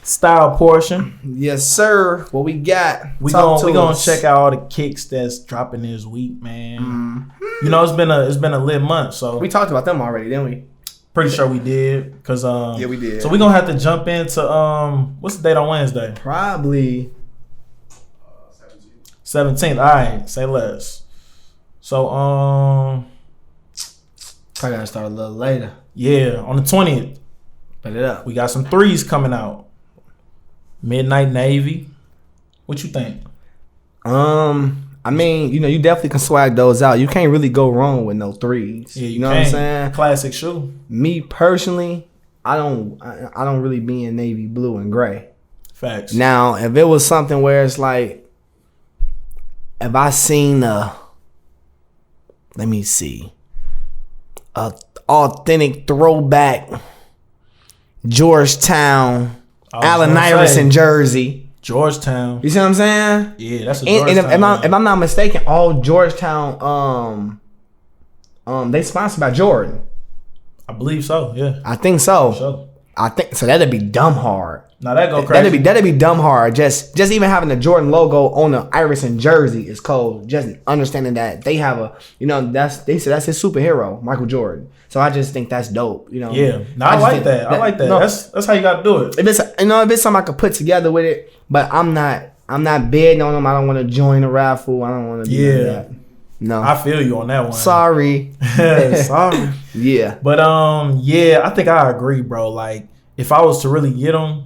S2: Style portion.
S1: Yes, sir. What we got?
S2: We
S1: Talk to
S2: gonna
S1: us.
S2: check out all the kicks that's dropping this week, man.
S1: Mm-hmm.
S2: You know, it's been a lit month, so
S1: We talked about them already, didn't we?
S2: pretty sure we did. Cause
S1: Yeah, we did.
S2: So we gonna have to jump into what's the date on Wednesday?
S1: Probably.
S2: 17th. All right, say less. So
S1: Probably gotta start a little later.
S2: yeah, on the 20th,
S1: Put it up.
S2: we got some threes coming out. Midnight Navy. What you think?
S1: I mean, you definitely can swag those out. You can't really go wrong with no threes.
S2: Yeah,
S1: you know what I'm
S2: can't.
S1: saying?
S2: Classic shoe.
S1: Me personally, I don't really be in navy blue and gray.
S2: Facts.
S1: Now, if it was something where it's like, if I seen let me see, a authentic throwback Georgetown
S2: I was
S1: Allen
S2: gonna
S1: Iverson
S2: say,
S1: jersey.
S2: Georgetown.
S1: You see what I'm saying?
S2: Yeah, that's a
S1: And
S2: Georgetown.
S1: if I'm not mistaken, all Georgetown they sponsored by Jordan.
S2: I believe so. Yeah.
S1: I think so.
S2: Sure.
S1: I think so. That'd be dumb hard.
S2: Now that go crazy.
S1: That'd be dumb hard. Just even having the Jordan logo on the Iverson jersey is cold. Just understanding that they have that's his superhero, Michael Jordan. So I just think that's dope.
S2: Yeah. No, I
S1: just
S2: like
S1: think
S2: that. I like that.
S1: no,
S2: That's how you got to do it.
S1: if it's something I could put together with it, but I'm not bidding on them. I don't want to join a raffle. I don't want to do none of that. No.
S2: I feel you on that one.
S1: Sorry.
S2: Sorry.
S1: Yeah.
S2: But yeah, I think I agree, bro. Like if I was to really get them,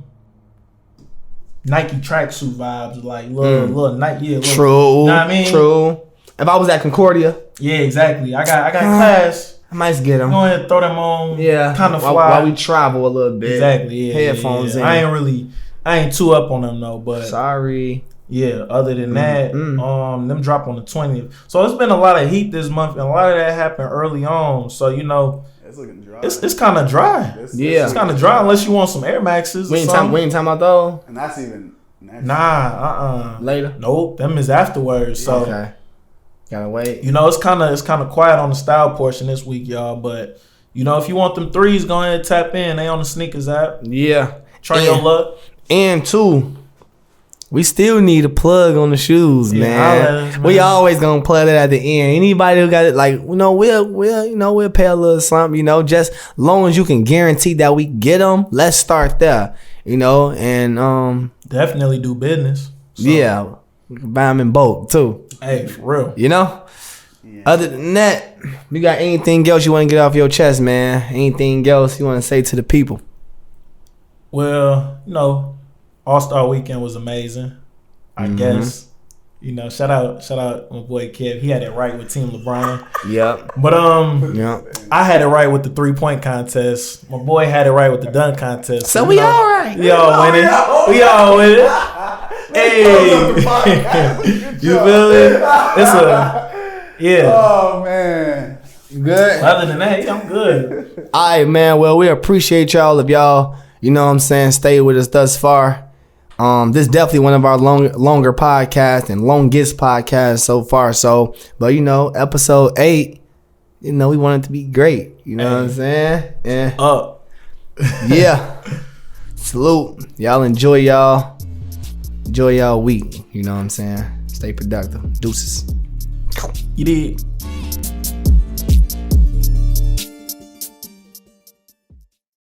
S2: Nike tracksuit vibes, like little Nike. Yeah,
S1: True.
S2: You know what I mean?
S1: True. If I was at Concordia,
S2: Yeah, exactly. I got class.
S1: I might get them.
S2: Go ahead and throw them on.
S1: Yeah.
S2: Kind of fly.
S1: While we travel a little bit.
S2: Exactly. Yeah.
S1: Headphones
S2: yeah.
S1: in.
S2: I ain't too up on them though, but
S1: Sorry.
S2: yeah, other than that, them drop on the 20th. So it's been a lot of heat this month, and a lot of that happened early on. So
S3: It's looking dry.
S2: it's kind of dry.
S1: Yeah.
S2: It's kind of dry unless you want some Air Maxes.
S1: We ain't talking about those
S3: And that's even next.
S2: Nah,
S1: later.
S2: Nope, them is afterwards. So
S1: Okay. Gotta wait.
S2: it's kind of quiet on the style portion this week, y'all. But if you want them threes, go ahead and tap in. They on the sneakers app.
S1: Yeah.
S2: Try your luck.
S1: And two, We still need a plug on the shoes, man. We always gonna plug it at the end. Anybody who got it, like, we'll pay a little something, just long as you can guarantee that we get them. Let's start there, and
S2: definitely do business. So.
S1: Yeah, we can buy them in bulk too.
S2: Hey, for real.
S1: Yeah. Other than that, you got anything else you want to get off your chest, man? Anything else you want to say to the people?
S2: Well, All-Star Weekend was amazing. I guess. Shout out my boy Kev. He had it right with Team LeBron.
S1: Yep.
S2: But
S1: Yep.
S2: I had it right with the 3-point contest. My boy had it right with the dunk contest.
S1: So we all right.
S2: We all winning. We all winning. Hey. You feel it? Yeah.
S3: Oh man.
S1: Good.
S2: Other than that, I'm good.
S1: All right, man. Well, we appreciate y'all if y'all, stay with us thus far. This is definitely one of our longer podcasts and longest podcasts so far. So, but episode 8, we want it to be great. You know what I'm saying? Yeah.
S2: Up.
S1: Yeah. Salute. Y'all enjoy y'all week. You know what I'm saying? Stay productive. Deuces.
S2: You did.